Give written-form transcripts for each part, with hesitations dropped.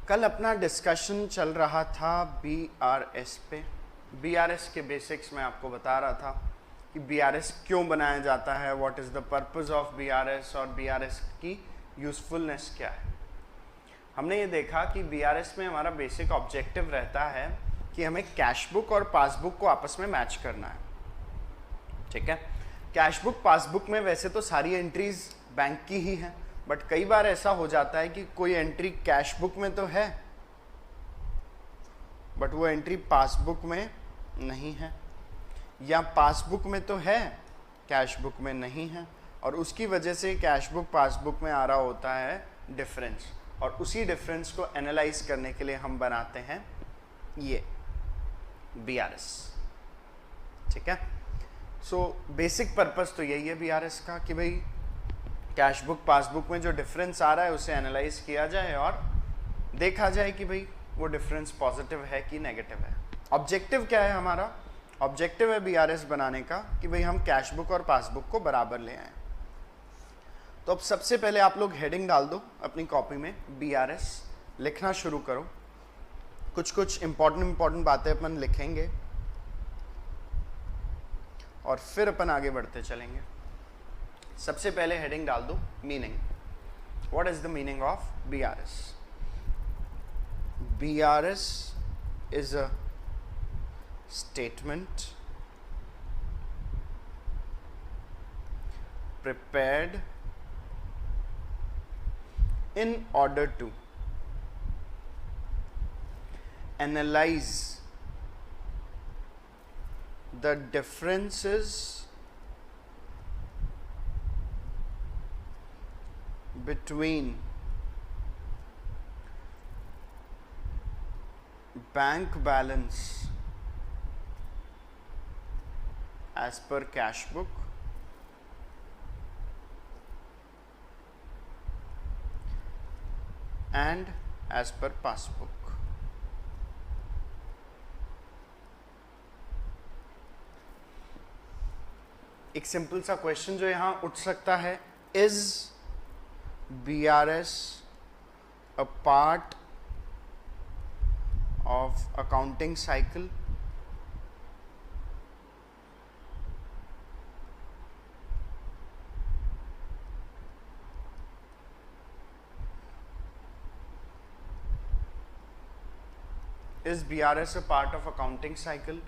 कल अपना डिस्कशन चल रहा था BRS पे। BRS के बेसिक्स में आपको बता रहा था कि BRS क्यों बनाया जाता है, what is the purpose of BRS और BRS की यूज़फुलनेस क्या है। हमने ये देखा कि BRS में हमारा बेसिक ऑब्जेक्टिव रहता है कि हमें कैश बुक और पासबुक को आपस में मैच करना है। ठीक है, कैश बुक पासबुक में वैसे तो सारी एंट्रीज बैंक की ही हैं, बट कई बार ऐसा हो जाता है कि कोई एंट्री कैश बुक में तो है बट वो एंट्री पासबुक में नहीं है, या पासबुक में तो है कैश बुक में नहीं है, और उसकी वजह से कैश बुक पासबुक में आ रहा होता है डिफरेंस, और उसी डिफरेंस को एनालाइज करने के लिए हम बनाते हैं ये BRS। ठीक है, सो बेसिक पर्पस तो यही है BRS का कि भाई कैश बुक पासबुक में जो डिफरेंस आ रहा है उसे एनालाइज किया जाए और देखा जाए कि भाई वो डिफरेंस पॉजिटिव है कि नेगेटिव है। ऑब्जेक्टिव क्या है हमारा? ऑब्जेक्टिव है BRS बनाने का कि भाई हम कैश बुक और पासबुक को बराबर ले आए। तो अब सबसे पहले आप लोग हेडिंग डाल दो अपनी कॉपी में, BRS लिखना शुरू करो। कुछ कुछ इंपॉर्टेंट बातें अपन लिखेंगे और फिर अपन आगे बढ़ते चलेंगे। सबसे पहले हेडिंग डाल दो meaning. What is the meaning of BRS? BRS is a statement prepared in order to analyze the differences between bank balance as per cash book and as per passbook। एक सिंपल सा question जो यहां उठ सकता है, is BRS a part of accounting cycle? Is BRS a part of accounting cycle?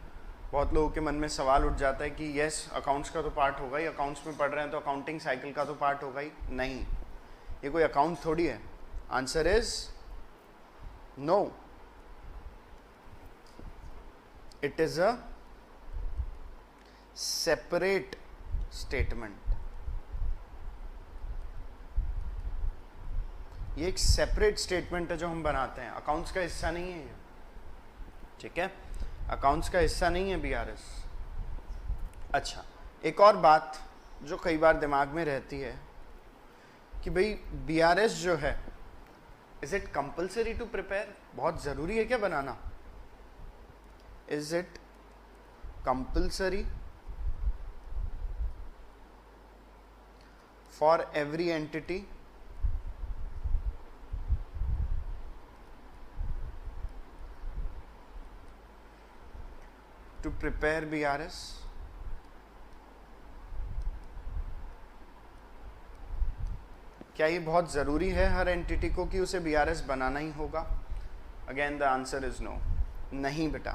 बहुत लोगों के मन में सवाल उठ जाता है कि यस अकाउंट्स का तो पार्ट होगा ही, अकाउंट्स में पढ़ रहे हैं तो अकाउंटिंग साइकिल का तो पार्ट होगा ही। नहीं, ये कोई अकाउंट थोड़ी है। Answer is no, it is a separate statement. ये एक सेपरेट स्टेटमेंट है जो हम बनाते हैं, अकाउंट्स का हिस्सा नहीं है ये। ठीक है, अकाउंट्स का हिस्सा नहीं है BRS। अच्छा, एक और बात जो कई बार दिमाग में रहती है कि भाई BRS जो है, is it compulsory to prepare? बहुत जरूरी है क्या बनाना? Is it compulsory for every entity to prepare BRS? क्या ये बहुत ज़रूरी है हर एंटिटी को कि उसे BRS बनाना ही होगा? Again the answer is no, नहीं बेटा,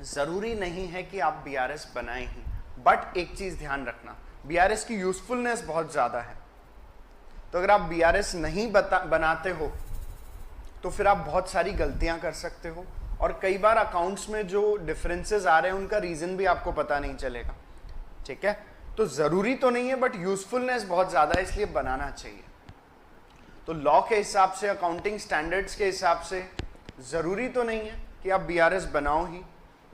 ज़रूरी नहीं है कि आप BRS बनाएं ही, बट एक चीज़ ध्यान रखना, BRS की यूजफुलनेस बहुत ज़्यादा है। तो अगर आप BRS नहीं बनाते हो तो फिर आप बहुत सारी गलतियां कर सकते हो, और कई बार अकाउंट्स में जो डिफरेंसेस आ रहे हैं उनका रीजन भी आपको पता नहीं चलेगा। ठीक है, तो जरूरी तो नहीं है बट यूजफुलनेस बहुत ज्यादा है, इसलिए बनाना चाहिए। तो लॉ के हिसाब से, अकाउंटिंग स्टैंडर्ड्स के हिसाब से जरूरी तो नहीं है कि आप BRS बनाओ ही,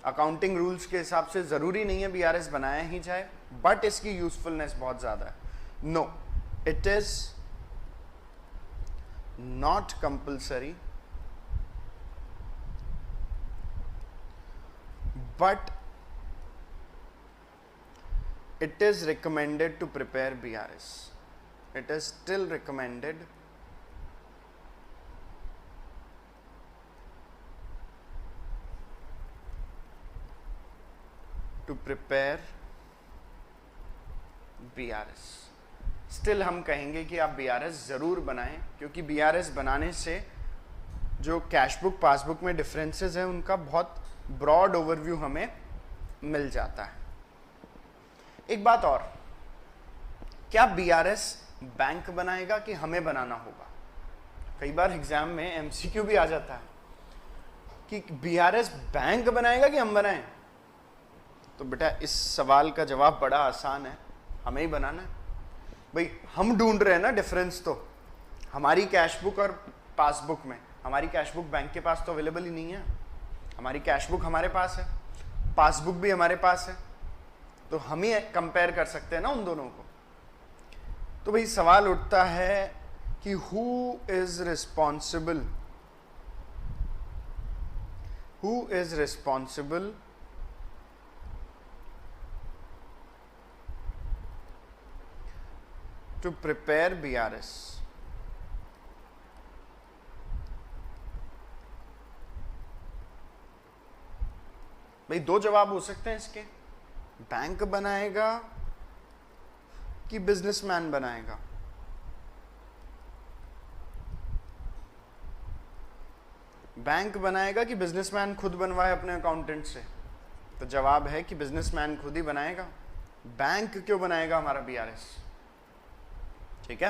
अकाउंटिंग रूल्स के हिसाब से जरूरी नहीं है BRS बनाया ही जाए, बट इसकी यूजफुलनेस बहुत ज्यादा है। No, it is not compulsory but it is recommended to prepare BRS. It is still recommended to prepare BRS। Still हम कहेंगे कि आप BRS ज़रूर बनाएं, क्योंकि BRS बनाने से जो कैश बुक पासबुक में डिफरेंसेस हैं उनका बहुत ब्रॉड ओवरव्यू हमें मिल जाता है। एक बात और, क्या BRS बैंक बनाएगा कि हमें बनाना होगा? कई बार एग्जाम में MCQ भी आ जाता है कि BRS बैंक बनाएगा कि हम बनाएं। तो बेटा इस सवाल का जवाब बड़ा आसान है, हमें ही बनाना है। भाई हम ढूंढ रहे हैं ना डिफरेंस, तो हमारी कैश बुक और पासबुक में, हमारी कैश बुक बैंक के पास तो अवेलेबल ही नहीं है, हमारी कैश बुक हमारे पास है, पासबुक भी हमारे पास है, तो हम ही कंपेयर कर सकते हैं ना उन दोनों को। तो भाई सवाल उठता है कि who is responsible to prepare BRS? भाई दो जवाब हो सकते हैं इसके, बैंक बनाएगा कि बिजनेसमैन बनाएगा। बैंक बनाएगा कि बिजनेसमैन खुद बनवाए अपने अकाउंटेंट से? तो जवाब है कि बिजनेसमैन खुद ही बनाएगा। बैंक क्यों बनाएगा हमारा BRS? ठीक है,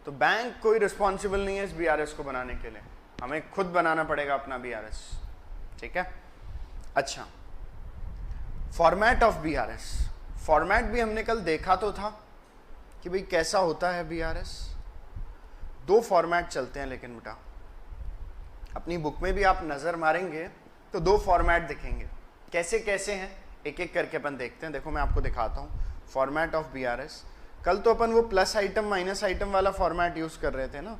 तो बैंक कोई रिस्पॉन्सिबल नहीं है इस BRS को बनाने के लिए, हमें खुद बनाना पड़ेगा अपना BRS। ठीक है, अच्छा फॉर्मेट ऑफ BRS, फॉर्मेट भी हमने कल देखा तो था कि भाई कैसा होता है BRS। दो फॉर्मेट चलते हैं, लेकिन बेटा अपनी बुक में भी आप नज़र मारेंगे तो दो फॉर्मेट दिखेंगे। कैसे कैसे हैं एक एक करके अपन देखते हैं। देखो मैं आपको दिखाता हूँ फॉर्मेट ऑफ BRS। कल तो अपन वो प्लस आइटम माइनस आइटम वाला फॉर्मेट यूज़ कर रहे थे ना,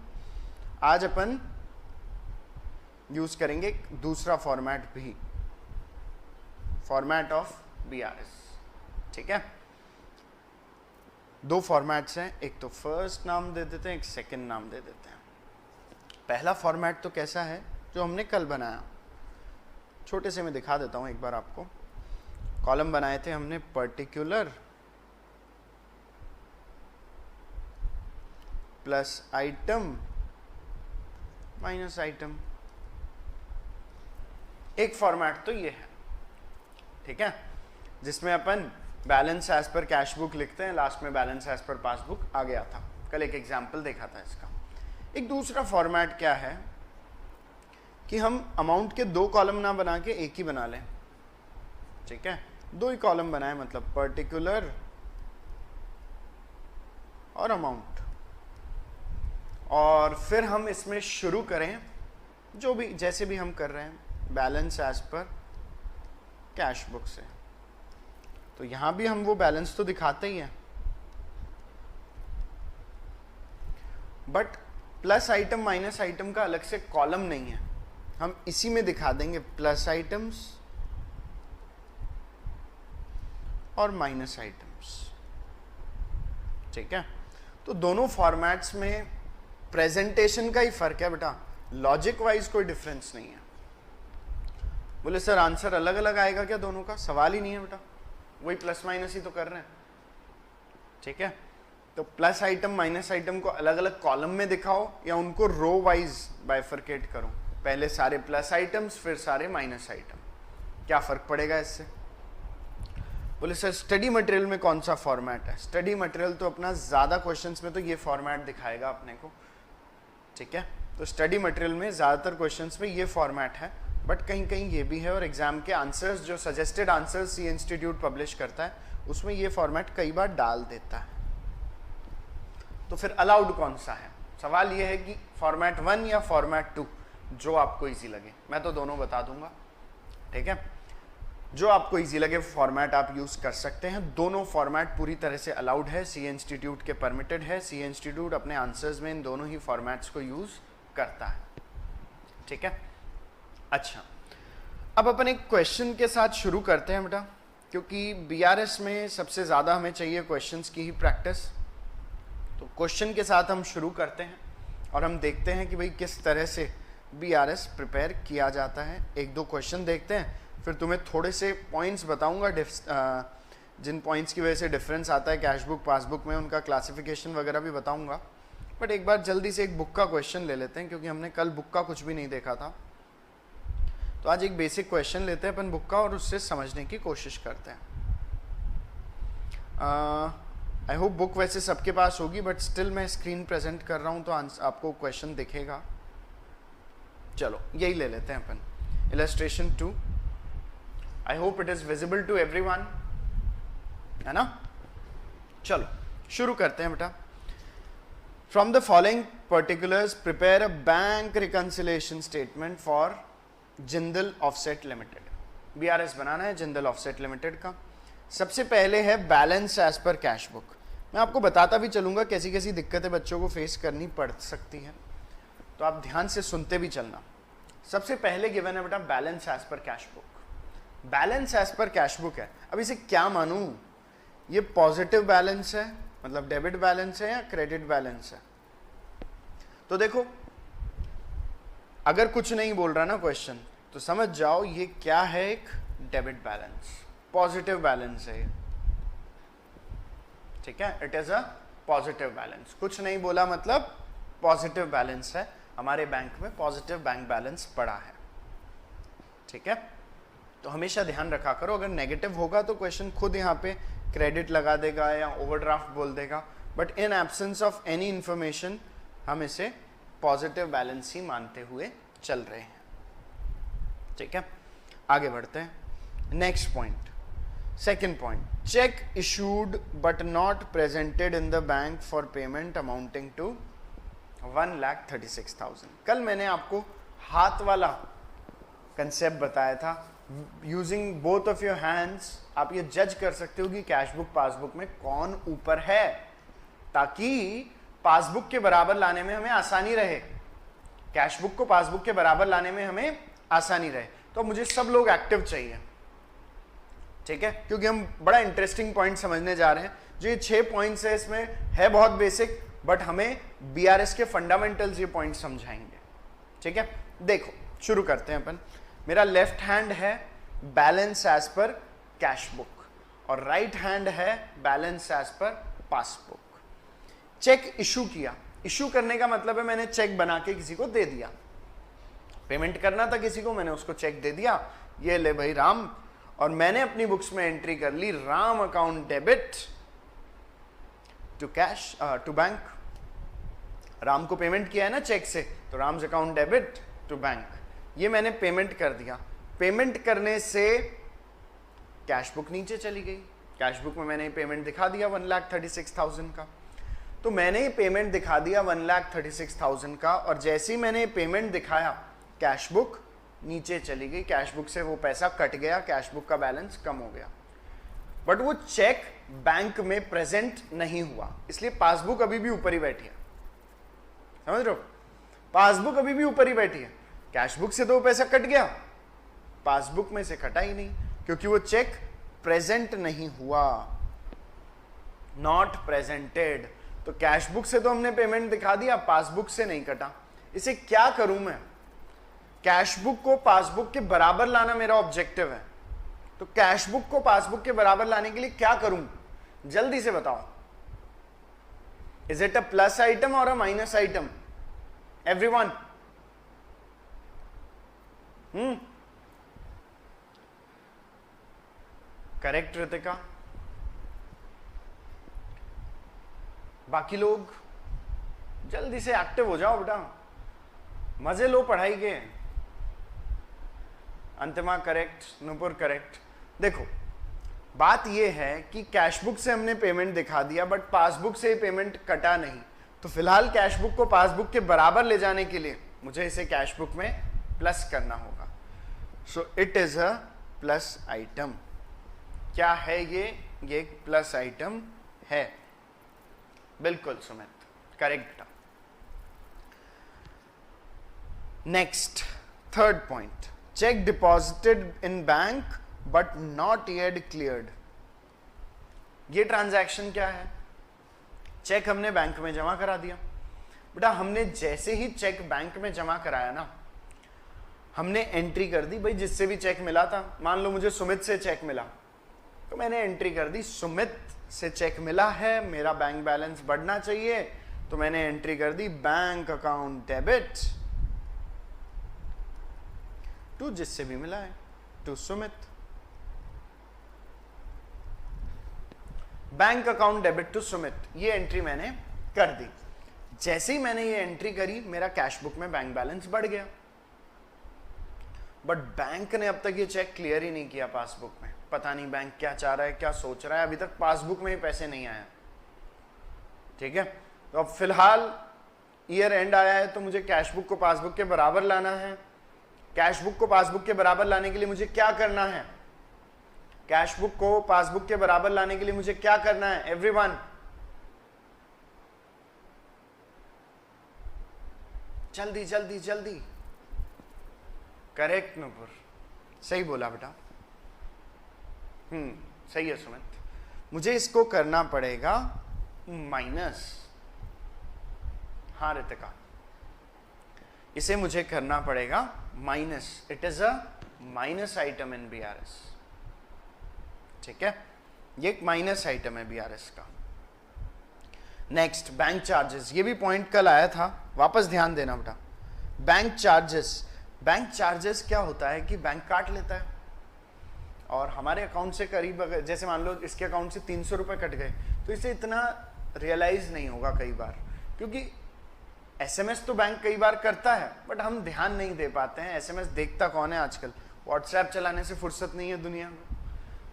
आज अपन यूज़ करेंगे दूसरा फॉर्मेट भी, फॉर्मेट ऑफ BRS। ठीक है, दो फॉर्मेट्स हैं, एक तो फर्स्ट नाम दे देते हैं, एक सेकंड नाम दे देते हैं। पहला फॉर्मेट तो कैसा है जो हमने कल बनाया, छोटे से मैं दिखा देता हूं एक बार आपको। कॉलम बनाए थे हमने particular plus item minus item, एक फॉर्मेट तो ये है। ठीक है, जिसमें अपन balance as per cash book लिखते हैं, लास्ट में बैलेंस एज पर पासबुक आ गया था, कल एक एग्जाम्पल देखा था इसका। एक दूसरा फॉर्मेट क्या है कि हम अमाउंट के दो कॉलम ना बना के एक ही बना लें। ठीक है, दो ही कॉलम बनाए, मतलब पर्टिकुलर और अमाउंट, और फिर हम इसमें शुरू करें जो भी जैसे भी हम कर रहे हैं balance as per cash book से। तो यहां भी हम वो बैलेंस तो दिखाते ही हैं, but plus item minus item का अलग से कॉलम नहीं है, हम इसी में दिखा देंगे प्लस आइटम्स और माइनस आइटम्स। ठीक है, तो दोनों फॉर्मेट्स में प्रेजेंटेशन का ही फर्क है बेटा, लॉजिक वाइज कोई डिफरेंस नहीं है। बोले सर आंसर अलग अलग आएगा क्या दोनों का? सवाल ही नहीं है बेटा, वही प्लस माइनस ही तो कर रहे हैं। ठीक है, तो प्लस आइटम माइनस आइटम को अलग अलग कॉलम में दिखाओ या उनको रो वाइज बाइफरकेट करो, पहले सारे प्लस आइटम्स फिर सारे माइनस आइटम, क्या फर्क पड़ेगा इससे? बोले सर स्टडी मटेरियल में कौन सा फॉर्मेट है? स्टडी मटेरियल तो अपना ज़्यादा क्वेश्चंस में तो ये फॉर्मेट दिखाएगा अपने को। ठीक है, तो स्टडी मटेरियल में ज़्यादातर क्वेश्चंस में ये फॉर्मेट है, बट कहीं कहीं ये भी है, और एग्जाम के आंसर्स जो सजेस्टेड आंसर्स सी इंस्टीट्यूट पब्लिश करता है उसमें ये फॉर्मेट कई बार डाल देता है। तो फिर अलाउड कौन सा है? सवाल ये है कि फॉर्मेट 1 या फॉर्मेट 2, जो आपको इजी लगे। मैं तो दोनों बता दूंगा। ठीक है, जो आपको इजी लगे फॉर्मेट आप यूज कर सकते हैं। दोनों फॉर्मेट पूरी तरह से अलाउड है, सी इंस्टीट्यूट के परमिटेड है। सी इंस्टीट्यूट अपने आंसर्स में इन दोनों ही फॉर्मेट्स को यूज करता है। ठीक है, अच्छा अब अपन एक क्वेश्चन के साथ शुरू करते हैं बेटा, क्योंकि बीआरएस में सबसे ज़्यादा हमें चाहिए क्वेश्चंस की ही प्रैक्टिस। तो क्वेश्चन के साथ हम शुरू करते हैं और हम देखते हैं कि भाई किस तरह से बीआरएस प्रिपेयर किया जाता है। एक दो क्वेश्चन देखते हैं, फिर तुम्हें थोड़े से पॉइंट्स बताऊंगा जिन पॉइंट्स की वजह से डिफरेंस आता है कैश बुक पासबुक में, उनका क्लासिफिकेशन वगैरह भी बताऊंगा। बट एक बार जल्दी से एक बुक का क्वेश्चन ले लेते हैं, क्योंकि हमने कल बुक का कुछ भी नहीं देखा था। तो आज एक बेसिक क्वेश्चन लेते हैं अपन बुक का और उससे समझने की कोशिश करते हैं। आई होप बुक वैसे सबके पास होगी, बट स्टिल मैं स्क्रीन प्रेजेंट कर रहा हूँ तो आपको क्वेश्चन दिखेगा। चलो यही ले लेते हैं अपन, illustration 2। I hope it is visible to everyone, है ना। चलो शुरू करते हैं बेटा। From the following particulars prepare a bank reconciliation statement for Jindal Offset Limited. BRS बनाना है जिंदल ऑफसेट लिमिटेड का। सबसे पहले है balance as per cash book. मैं आपको बताता भी चलूंगा कैसी कैसी दिक्कतें बच्चों को फेस करनी पड़ सकती हैं, तो आप ध्यान से सुनते भी चलना। सबसे पहले गिवन है बेटा balance as per cash book. Balance as per cash book है। अब इसे क्या मानूं, ये पॉजिटिव बैलेंस है मतलब डेबिट बैलेंस है या क्रेडिट बैलेंस है। तो देखो अगर कुछ नहीं बोल रहा ना क्वेश्चन, तो समझ जाओ ये क्या है, एक डेबिट बैलेंस, पॉजिटिव बैलेंस है ये, ठीक है। It is a positive balance. कुछ नहीं बोला मतलब पॉजिटिव बैलेंस है, हमारे बैंक में पॉजिटिव बैंक बैलेंस पड़ा है, ठीक है। तो हमेशा ध्यान रखा करो, अगर नेगेटिव होगा तो क्वेश्चन खुद यहाँ पे क्रेडिट लगा देगा या ओवरड्राफ्ट बोल देगा, but in absence of any information हम इसे पॉजिटिव बैलेंस ही मानते हुए चल रहे हैं, ठीक है। आगे बढ़ते हैं। Next point, second point, cheque issued but not presented in the bank for payment amounting to 1,36,000। कल मैंने आपको हाथ वाला कंसेप्ट बताया था। Using both of your hands आप ये जज कर सकते हो कि कैश बुक पासबुक में कौन ऊपर है, ताकि पासबुक के बराबर लाने में हमें आसानी रहे, कैश बुक को पासबुक के बराबर लाने में हमें आसानी रहे। तो मुझे सब लोग एक्टिव चाहिए, ठीक है, क्योंकि हम बड़ा इंटरेस्टिंग पॉइंट समझने जा रहे हैं। जो ये 6 पॉइंट्स है इसमें है बहुत बेसिक, बट हमें बीआरएस के फंडामेंटल्स ये पॉइंट समझाएंगे, ठीक है। देखो शुरू करते हैं अपन। मेरा लेफ्ट हैंड है balance as per cash book और राइट हैंड है balance as per passbook. Cheque issue किया, इशू करने का मतलब है मैंने चेक बना के किसी को दे दिया, पेमेंट करना था किसी को, मैंने उसको चेक दे दिया, ये ले भाई राम, और मैंने अपनी बुक्स में एंट्री कर ली Ram account debit to cash to bank. Ram को पेमेंट किया है ना चेक से, तो Ram's account debit to bank, ये मैंने पेमेंट कर दिया। पेमेंट करने से कैश बुक नीचे चली गई, कैश बुक में मैंने पेमेंट दिखा दिया 1,36,000 का। तो मैंने पेमेंट दिखा दिया 1,36,000 का, और जैसे ही मैंने पेमेंट दिखाया कैश बुक नीचे चली गई, कैश बुक से वो पैसा कट गया, कैश बुक का बैलेंस कम हो गया, बट वो चेक बैंक में प्रेजेंट नहीं हुआ, इसलिए पासबुक अभी भी ऊपर ही बैठी है। समझ रहे हो, पासबुक अभी भी ऊपर ही बैठी है। कैश बुक से तो वो पैसा कट गया, पासबुक में से कटा ही नहीं, क्योंकि वो चेक प्रेजेंट नहीं हुआ, नॉट प्रेजेंटेड। तो कैश बुक से तो हमने पेमेंट दिखा दिया, पासबुक से नहीं कटा। इसे क्या करूं मैं, कैश बुक को पासबुक के बराबर लाना मेरा ऑब्जेक्टिव है। तो कैश बुक को पासबुक के बराबर लाने के लिए क्या करूं, जल्दी से बताओ। Is it a plus item और a minus item everyone? Correct Ritika? बाकी लोग जल्दी से एक्टिव हो जाओ बेटा, मजे लो पढ़ाई के। अंतिमा करेक्ट, नूपुर करेक्ट। देखो बात यह है कि कैश बुक से हमने पेमेंट दिखा दिया, बट पासबुक से पेमेंट कटा नहीं, तो फिलहाल कैश बुक को पासबुक के बराबर ले जाने के लिए मुझे इसे कैश बुक में प्लस करना होगा। So it is a plus item. क्या है ये एक प्लस आइटम है, बिल्कुल Sumit, correct. Next third point, check deposited in bank but not yet cleared. ये ट्रांजैक्शन क्या है, चेक हमने बैंक में जमा करा दिया। बेटा हमने जैसे ही चेक बैंक में जमा कराया ना, हमने एंट्री कर दी भाई, जिससे भी चेक मिला था, मान लो मुझे सुमित से चेक मिला तो मैंने एंट्री कर दी सुमित से चेक मिला है, मेरा बैंक बैलेंस बढ़ना चाहिए, तो मैंने एंट्री कर दी बैंक अकाउंट डेबिट टू जिससे भी मिला है, to Sumit. Bank account debit to Sumit, ये एंट्री मैंने कर दी। जैसे ही मैंने ये एंट्री करी मेरा कैश बुक में बैंक बैलेंस बढ़ गया, बट बैंक ने अब तक ये चेक क्लियर ही नहीं किया पासबुक में। पता नहीं बैंक क्या चाह रहा है, क्या सोच रहा है, अभी तक पासबुक में ही पैसे नहीं आया। ठीक है, तो अब फिलहाल ईयर एंड आया है तो मुझे कैश बुक को पासबुक के बराबर लाना है। कैश बुक को पासबुक के बराबर लाने के लिए मुझे क्या करना है? कैश बुक को पासबुक के बराबर लाने के लिए मुझे क्या करना है एवरीवन? जल्दी जल्दी जल्दी। करेक्ट नूपुर, सही बोला बेटा। सही है सुमित। मुझे इसको करना पड़ेगा माइनस। हाँ रितिका, इसे मुझे करना पड़ेगा minus. It is a minus item in BRS. ठीक है, ये एक माइनस आइटम है बीआरएस का। नेक्स्ट बैंक चार्जेस, ये भी पॉइंट कल आया था, वापस ध्यान देना बेटा। बैंक चार्जेस, बैंक चार्जेस क्या होता है कि बैंक काट लेता है और हमारे अकाउंट से करीब, जैसे मान लो इसके अकाउंट से 300 रुपए कट गए, तो इसे इतना रियलाइज नहीं होगा कई बार, क्योंकि एसएमएस तो बैंक कई बार करता है बट हम ध्यान नहीं दे पाते हैं। एसएमएस देखता कौन है आजकल? व्हाट्सएप चलाने से फुर्सत नहीं है दुनिया में,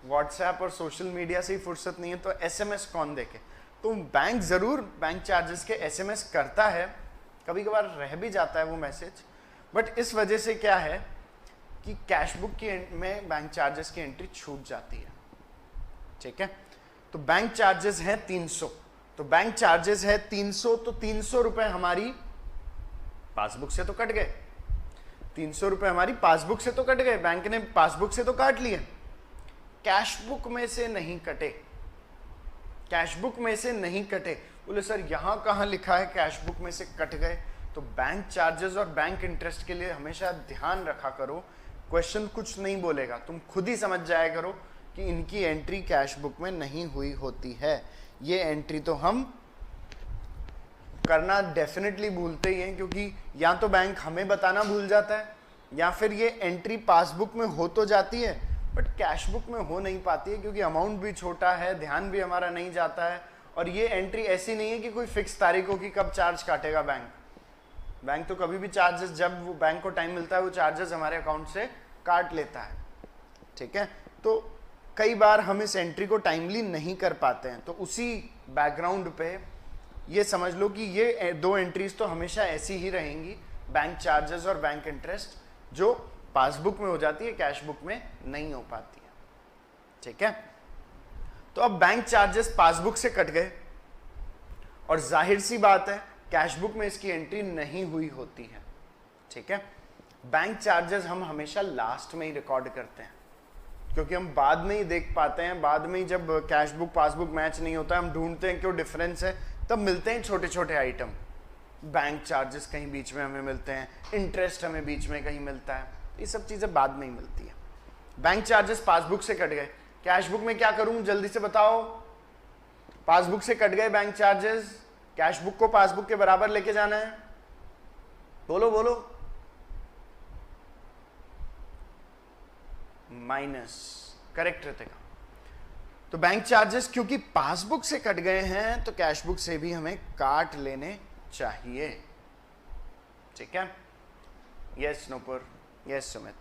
व्हाट्सएप और सोशल मीडिया से ही फुर्सत नहीं है, तो एसएमएस कौन देखे? तो बैंक जरूर बैंक चार्जेस के एसएमएस करता है, कभी कभार रह भी जाता है वो मैसेज, बट इस वजह से क्या है कि कैश बुक की में बैंक चार्जेस की एंट्री छूट जाती है। ठीक है, तो बैंक चार्जेस है 300, तो बैंक चार्जेस है 300, तो 300 रुपए हमारी पासबुक से तो कट गए। 300 रुपए हमारी पासबुक से तो कट गए, बैंक ने पासबुक से तो काट लिए, कैश बुक में से नहीं कटे। कैश बुक में से नहीं कटे। बोले सर यहां कहां लिखा है कैश बुक में से कट गए? तो बैंक चार्जेस और बैंक इंटरेस्ट के लिए हमेशा ध्यान रखा करो, क्वेश्चन कुछ नहीं बोलेगा, तुम खुद ही समझ जाया करो कि इनकी एंट्री कैश बुक में नहीं हुई होती है। ये एंट्री तो हम करना डेफिनेटली भूलते ही हैं, क्योंकि या तो बैंक हमें बताना भूल जाता है या फिर ये एंट्री पासबुक में हो तो जाती है बट कैश बुक में हो नहीं पाती है, क्योंकि अमाउंट भी छोटा है, ध्यान भी हमारा नहीं जाता है, और ये एंट्री ऐसी नहीं है कि कोई फिक्स तारीख हो कि कब चार्ज काटेगा बैंक। बैंक तो कभी भी चार्जेस, जब वो बैंक को टाइम मिलता है वो चार्जेस हमारे अकाउंट से काट लेता है। ठीक है, तो कई बार हम इस एंट्री को टाइमली नहीं कर पाते हैं, तो उसी बैकग्राउंड पे ये समझ लो कि ये दो एंट्रीज तो हमेशा ऐसी ही रहेंगी, बैंक चार्जेस और बैंक इंटरेस्ट, जो पासबुक में हो जाती है, कैश बुक में नहीं हो पाती है। ठीक है, तो अब बैंक चार्जेस पासबुक से कट गए और जाहिर सी बात है कैश बुक में इसकी एंट्री नहीं हुई होती है। ठीक है, बैंक चार्जेस हम हमेशा लास्ट में ही रिकॉर्ड करते हैं, क्योंकि हम बाद में ही देख पाते हैं, बाद में ही जब कैश बुक पासबुक मैच नहीं होता हम ढूंढते हैं क्यों डिफरेंस है, तब मिलते हैं छोटे छोटे आइटम। बैंक चार्जेस कहीं बीच में हमें मिलते हैं, इंटरेस्ट हमें बीच में कहीं मिलता है, ये सब चीजें बाद में ही मिलती है। बैंक चार्जेस पासबुक से कट गए, कैश बुक में क्या करूं जल्दी से बताओ? पासबुक से कट गए बैंक चार्जेस, कैश बुक को पासबुक के बराबर लेके जाना है, बोलो बोलो। Minus, correct Ritika. तो बैंक चार्जेस क्योंकि पासबुक से कट गए हैं तो कैश बुक से भी हमें काट लेने चाहिए। ठीक है, yes Nupur, yes Sumit.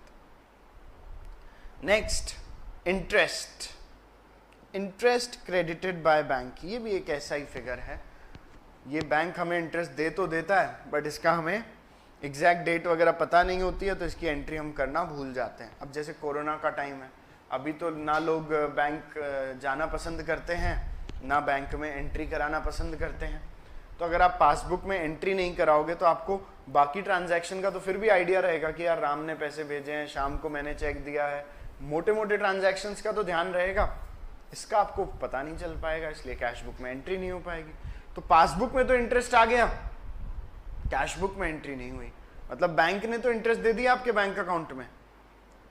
Next, interest. Interest credited by bank, ये भी एक ऐसा ही फिगर है। ये बैंक हमें इंटरेस्ट दे तो देता है बट इसका हमें एग्जैक्ट डेट वगैरह पता नहीं होती है, तो इसकी एंट्री हम करना भूल जाते हैं। अब जैसे कोरोना का टाइम है, अभी तो ना लोग बैंक जाना पसंद करते हैं ना बैंक में एंट्री कराना पसंद करते हैं, तो अगर आप पासबुक में एंट्री नहीं कराओगे तो आपको बाकी ट्रांजैक्शन का तो फिर भी आइडिया रहेगा कि यार राम ने पैसे भेजे हैं, शाम को मैंने चेक दिया है, मोटे मोटे ट्रांजैक्शंस का तो ध्यान रहेगा, इसका आपको पता नहीं चल पाएगा, इसलिए कैश बुक में एंट्री नहीं हो पाएगी। तो पासबुक में तो इंटरेस्ट आ गया, कैश बुक में एंट्री नहीं हुई, मतलब बैंक ने तो इंटरेस्ट दे दिया आपके बैंक अकाउंट में,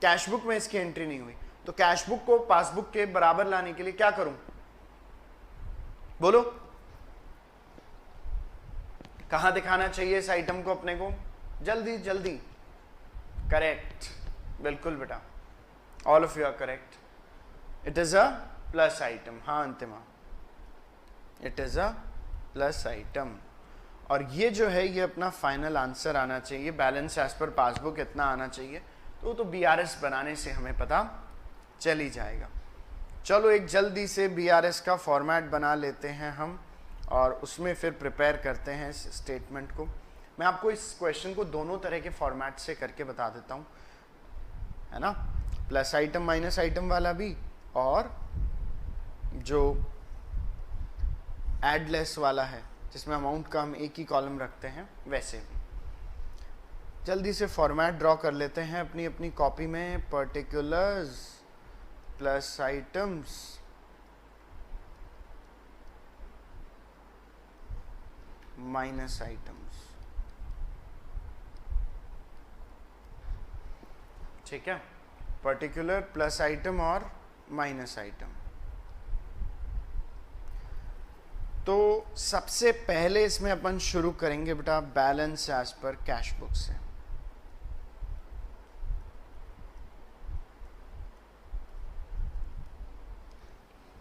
कैश बुक में इसकी एंट्री नहीं हुई, तो कैश बुक को पासबुक के बराबर लाने के लिए क्या करूं, बोलो कहां दिखाना चाहिए इस आइटम को अपने को, जल्दी जल्दी, करेक्ट, बिल्कुल बेटा, all of you are correct, it is a plus item, हाँ Antima, it is a plus item. और ये जो है ये अपना फाइनल आंसर आना चाहिए, बैलेंस एज पर पासबुक इतना आना चाहिए, तो बीआरएस बनाने से हमें पता चल ही जाएगा। चलो एक जल्दी से बीआरएस का फॉर्मेट बना लेते हैं हम, और उसमें फिर प्रिपेयर करते हैं इस स्टेटमेंट को। मैं आपको इस क्वेश्चन को दोनों तरह के फॉर्मेट से करके बता देता हूँ, है ना, प्लस आइटम माइनस आइटम वाला भी, और जो एड लेस वाला है जिसमें अमाउंट का हम एक ही कॉलम रखते हैं, वैसे भी। जल्दी से फॉर्मेट ड्रॉ कर लेते हैं अपनी अपनी कॉपी में, particulars plus items minus items, ठीक है, पर्टिकुलर प्लस आइटम और माइनस आइटम। तो सबसे पहले इसमें अपन शुरू करेंगे बेटा balance as per cash book से।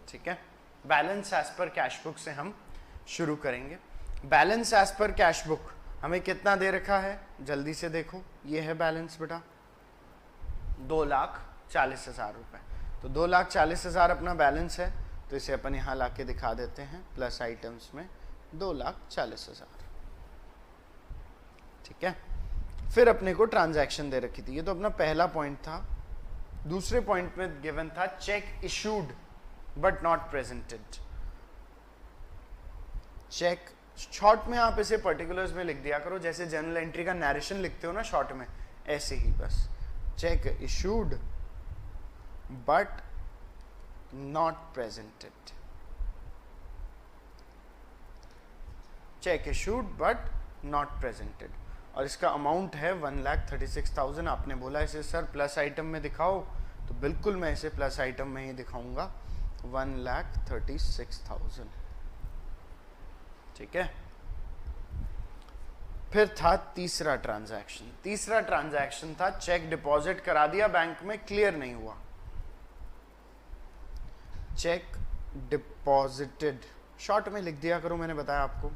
ठीक है, balance as per cash book से हम शुरू करेंगे। Balance as per cash book हमें कितना दे रखा है, जल्दी से देखो, ये है बैलेंस बेटा 2,40,000 रुपए। तो 2,40,000 अपना बैलेंस है, तो इसे अपन यहाँ ला के दिखा देते हैं प्लस आइटम्स में 2,40,000। ठीक है, फिर अपने को ट्रांजैक्शन दे रखी थी, ये तो अपना पहला पॉइंट था। दूसरे पॉइंट में गिवन था cheque issued but not presented. Cheque short में आप इसे पर्टिकुलर्स में लिख दिया करो, जैसे जर्नल एंट्री का नरेशन लिखते हो ना शॉर्ट में, ऐसे ही बस, check issued but not presented, check issued but not presented। और इसका अमाउंट है 1,36,000। आपने बोला इसे सर प्लस आइटम में दिखाओ, तो बिल्कुल मैं इसे प्लस आइटम में ही दिखाऊंगा, 1,36,000। ठीक है, फिर था तीसरा ट्रांजैक्शन। तीसरा ट्रांजैक्शन था चेक डिपॉजिट करा दिया बैंक में, क्लियर नहीं हुआ, चेक डिपॉजिटेड, शॉर्ट में लिख दिया करो, मैंने बताया आपको,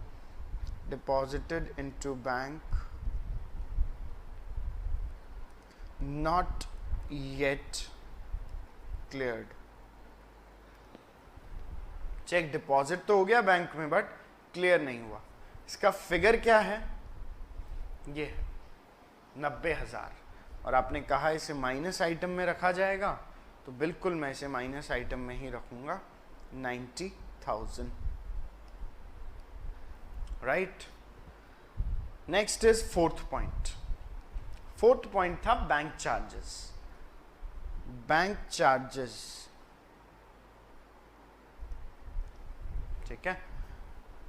deposited into bank not yet cleared. Cheque deposit तो हो गया बैंक में बट क्लियर नहीं हुआ। इसका फिगर क्या है, ये 90,000, और आपने कहा इसे माइनस आइटम में रखा जाएगा, तो बिल्कुल मैं इसे माइनस आइटम में ही रखूंगा, 90,000। Right, next is fourth point. Fourth point था बैंक चार्जेस। बैंक चार्जेस, ठीक है,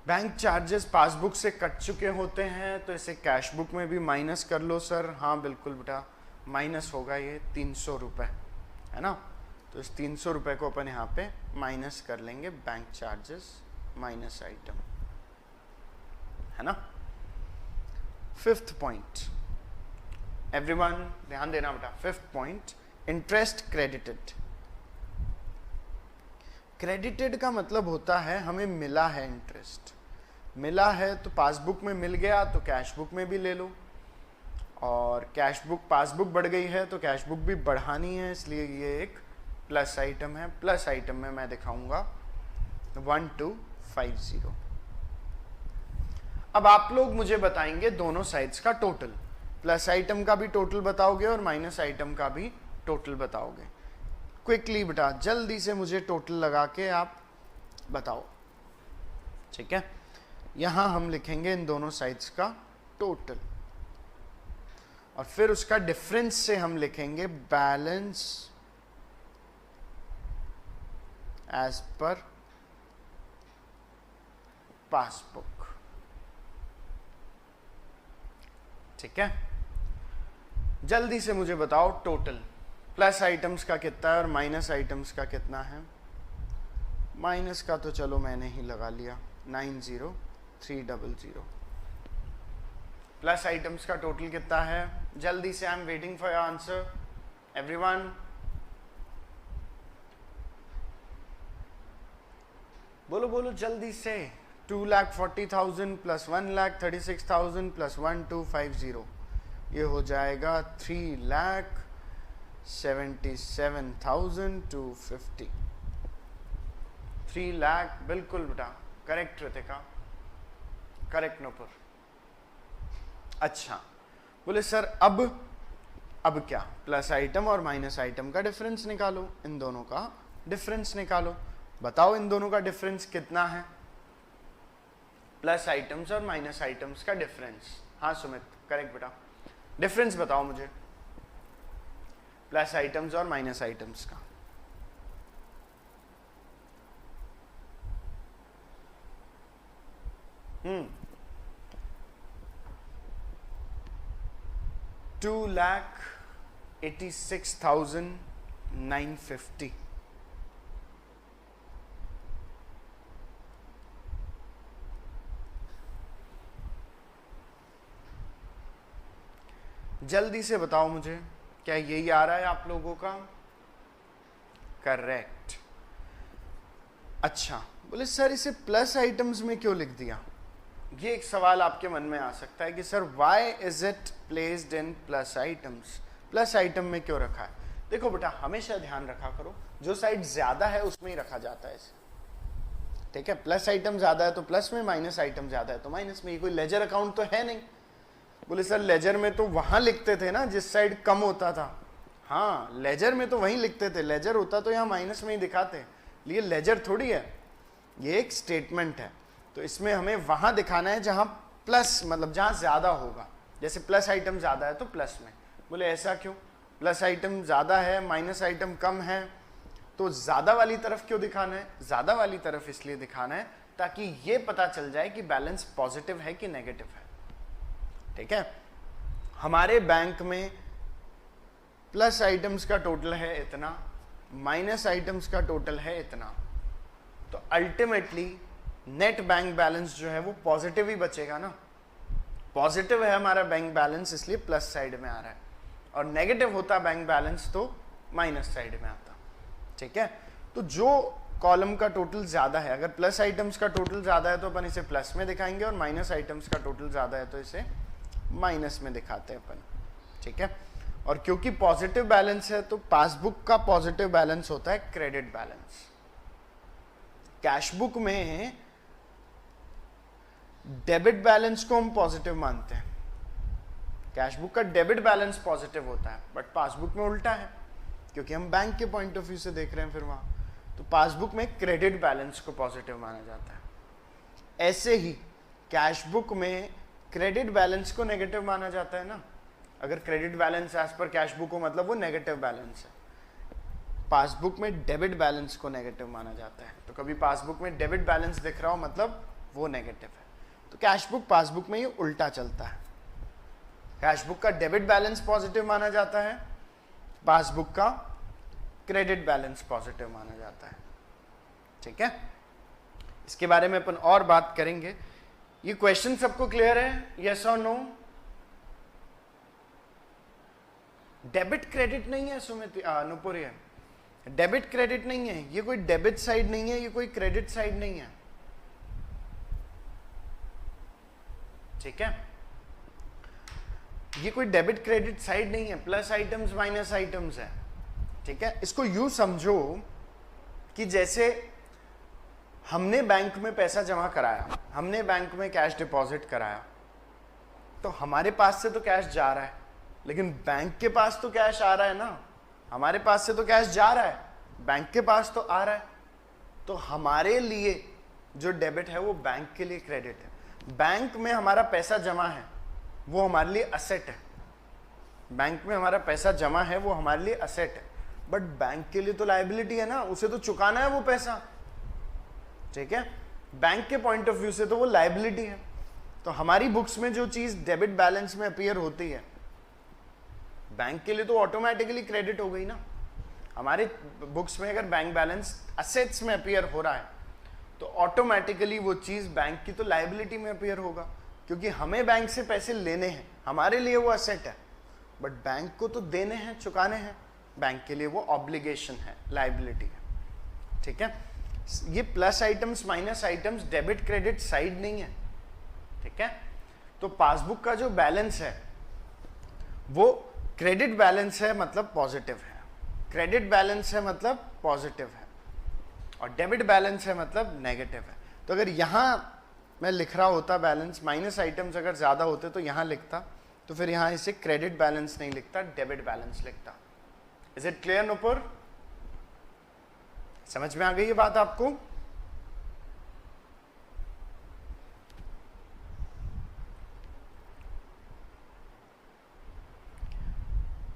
बैंक चार्जेस पासबुक से कट चुके होते हैं, तो इसे कैश बुक में भी माइनस कर लो सर। हाँ बिल्कुल बेटा, माइनस होगा ये 300 रुपये, है ना, तो इस 300 रुपये को अपन यहाँ पे माइनस कर लेंगे, बैंक चार्जेस माइनस आइटम, है ना। फिफ्थ पॉइंट, एवरीवन ध्यान देना बेटा, fifth point, interest credited. Credited का मतलब होता है हमें मिला है इंटरेस्ट, मिला है तो पासबुक में मिल गया तो कैश बुक में भी ले लो, और कैश बुक पासबुक बढ़ गई है तो कैश बुक भी बढ़ानी है, इसलिए ये एक प्लस आइटम है। प्लस आइटम में मैं दिखाऊंगा 1250। अब आप लोग मुझे बताएंगे दोनों साइड्स का टोटल, प्लस आइटम का भी टोटल बताओगे और माइनस आइटम का भी टोटल बताओगे। क्विकली बेटा जल्दी से मुझे टोटल लगा के आप बताओ, ठीक है। यहां हम लिखेंगे इन दोनों साइड्स का टोटल, और फिर उसका डिफरेंस से हम लिखेंगे बैलेंस एज पर पासबुक, ठीक है। जल्दी से मुझे बताओ टोटल प्लस आइटम्स का कितना है और माइनस आइटम्स का कितना है। माइनस का तो चलो मैंने ही लगा लिया 90300। प्लस आइटम्स का टोटल कितना है, जल्दी से, I am waiting for your answer everyone. बोलो बोलो जल्दी से। 2,40,000 प्लस 1,36,000 प्लस 1250, ये हो जाएगा 3,77,250। 3 लाख, बिल्कुल बेटा, करेक्ट रितिका, करेक्ट नूपुर। अच्छा, बोले सर अब क्या, प्लस आइटम और माइनस आइटम का डिफरेंस निकालो, इन दोनों का डिफरेंस निकालो। बताओ इन दोनों का डिफरेंस कितना है, प्लस आइटम्स और माइनस आइटम्स का डिफरेंस। हाँ सुमित, करेक्ट बेटा, डिफरेंस बताओ मुझे प्लस आइटम्स और माइनस आइटम्स का। $2,86,950। जल्दी से बताओ मुझे, क्या यही आ रहा है आप लोगों का? करेक्ट। अच्छा, बोले सर इसे प्लस आइटम्स में क्यों लिख दिया? ये एक सवाल आपके मन में आ सकता है कि sir why is it placed in plus items, plus item में क्यों रखा है? देखो बेटा, हमेशा ध्यान रखा करो, जो साइड ज्यादा है उसमें ही रखा जाता है इसे, ठीक है? प्लस आइटम ज्यादा है तो प्लस में, माइनस आइटम ज्यादा है तो माइनस में। ये कोई लेजर अकाउंट तो है नहीं। बोले सर लेजर में तो वहां लिखते थे ना जिस साइड कम होता था। हाँ, लेजर में तो वहीं लिखते थे, लेजर होता तो यहाँ माइनस में ही दिखाते। ये लेजर थोड़ी है, ये एक स्टेटमेंट है। तो इसमें हमें वहां दिखाना है जहां प्लस, मतलब जहां ज्यादा होगा। जैसे प्लस आइटम ज्यादा है तो प्लस में। बोले ऐसा क्यों? प्लस आइटम ज्यादा है, माइनस आइटम कम है, तो ज्यादा वाली तरफ क्यों दिखाना है? ज्यादा वाली तरफ इसलिए दिखाना है ताकि ये पता चल जाए कि बैलेंस पॉजिटिव है कि नेगेटिव है, ठीक है? हमारे बैंक में प्लस आइटम्स का टोटल है इतना, माइनस आइटम्स का टोटल है इतना, तो अल्टीमेटली नेट बैंक बैलेंस जो है वो पॉजिटिव ही बचेगा ना। पॉजिटिव है हमारा बैंक बैलेंस, इसलिए प्लस साइड में आ रहा है, और नेगेटिव होता बैंक बैलेंस तो माइनस साइड में आता, ठीक है? तो जो कॉलम का टोटल ज्यादा है, अगर प्लस आइटम्स का टोटल ज्यादा है तो अपन इसे प्लस में दिखाएंगे, और माइनस आइटम्स का टोटल ज्यादा है तो इसे माइनस में दिखाते हैं अपन, ठीक है? और क्योंकि पॉजिटिव बैलेंस है तो पासबुक का पॉजिटिव बैलेंस होता है क्रेडिट बैलेंस। कैश बुक में डेबिट बैलेंस को हम पॉजिटिव मानते हैं, कैश बुक का डेबिट बैलेंस पॉजिटिव होता है, बट पासबुक में उल्टा है, क्योंकि हम बैंक के पॉइंट ऑफ व्यू से देख रहे हैं फिर वहां। तो पासबुक में क्रेडिट बैलेंस को पॉजिटिव माना जाता है। ऐसे ही कैश बुक में क्रेडिट बैलेंस को नेगेटिव माना जाता है ना। अगर credit balance as per cash book हो मतलब वो नेगेटिव बैलेंस है। पासबुक में डेबिट बैलेंस को नेगेटिव माना जाता है, तो कभी पासबुक में डेबिट बैलेंस दिख रहा हो मतलब वो नेगेटिव है। तो कैश बुक पासबुक में ये उल्टा चलता है, कैश बुक का डेबिट बैलेंस पॉजिटिव माना जाता है, पासबुक का क्रेडिट बैलेंस पॉजिटिव माना जाता है, ठीक है? इसके बारे में अपन और बात करेंगे। ये क्वेश्चन सबको क्लियर है, यस और नो? डेबिट क्रेडिट नहीं है सुमित, नुपुर, डेबिट क्रेडिट नहीं है, ये कोई डेबिट साइड नहीं है, ये कोई क्रेडिट साइड नहीं है, ठीक है? ये कोई डेबिट क्रेडिट साइड नहीं है, प्लस आइटम्स माइनस आइटम्स है, ठीक है? इसको यूं समझो कि जैसे हमने बैंक में पैसा जमा कराया, हमने बैंक में कैश डिपॉजिट कराया, तो हमारे पास से तो कैश जा रहा है, लेकिन बैंक के पास तो कैश आ रहा है ना। हमारे पास से तो कैश जा रहा है, बैंक के पास तो आ रहा है, तो हमारे लिए जो डेबिट है वो बैंक के लिए क्रेडिट है। बैंक में हमारा पैसा जमा है वो हमारे लिए असेट है, बैंक में हमारा पैसा जमा है वो हमारे लिए असेट है, बट बैंक के लिए तो लायबिलिटी है ना, उसे तो चुकाना है वो पैसा, ठीक है? बैंक के पॉइंट ऑफ व्यू से तो वो लायबिलिटी है। तो हमारी बुक्स में जो चीज डेबिट बैलेंस में अपीयर होती है बैंक के लिए तो ऑटोमेटिकली क्रेडिट हो गई ना। हमारे बुक्स में अगर बैंक बैलेंस असेट्स में अपीयर हो रहा है तो ऑटोमेटिकली वो चीज बैंक की तो लायबिलिटी में अपीयर होगा, क्योंकि हमें बैंक से पैसे लेने हैं, हमारे लिए वो असेट है, बट बैंक को तो देने हैं, चुकाने हैं, बैंक के लिए वो ऑब्लिगेशन है, लायबिलिटी है। ठीक है, ये plus items minus items debit credit side नहीं है। ठीक है, तो पासबुक का जो बैलेंस है वो क्रेडिट बैलेंस है, मतलब पॉजिटिव है, क्रेडिट बैलेंस है मतलब पॉजिटिव है, और डेबिट बैलेंस है मतलब नेगेटिव है। तो अगर यहां मैं लिख रहा होता बैलेंस, माइनस आइटम्स अगर ज्यादा होते तो यहां लिखता, तो फिर यहां इसे क्रेडिट बैलेंस नहीं लिखता, डेबिट बैलेंस लिखता। Is it clear Nupur? समझ में आ गई ये बात आपको?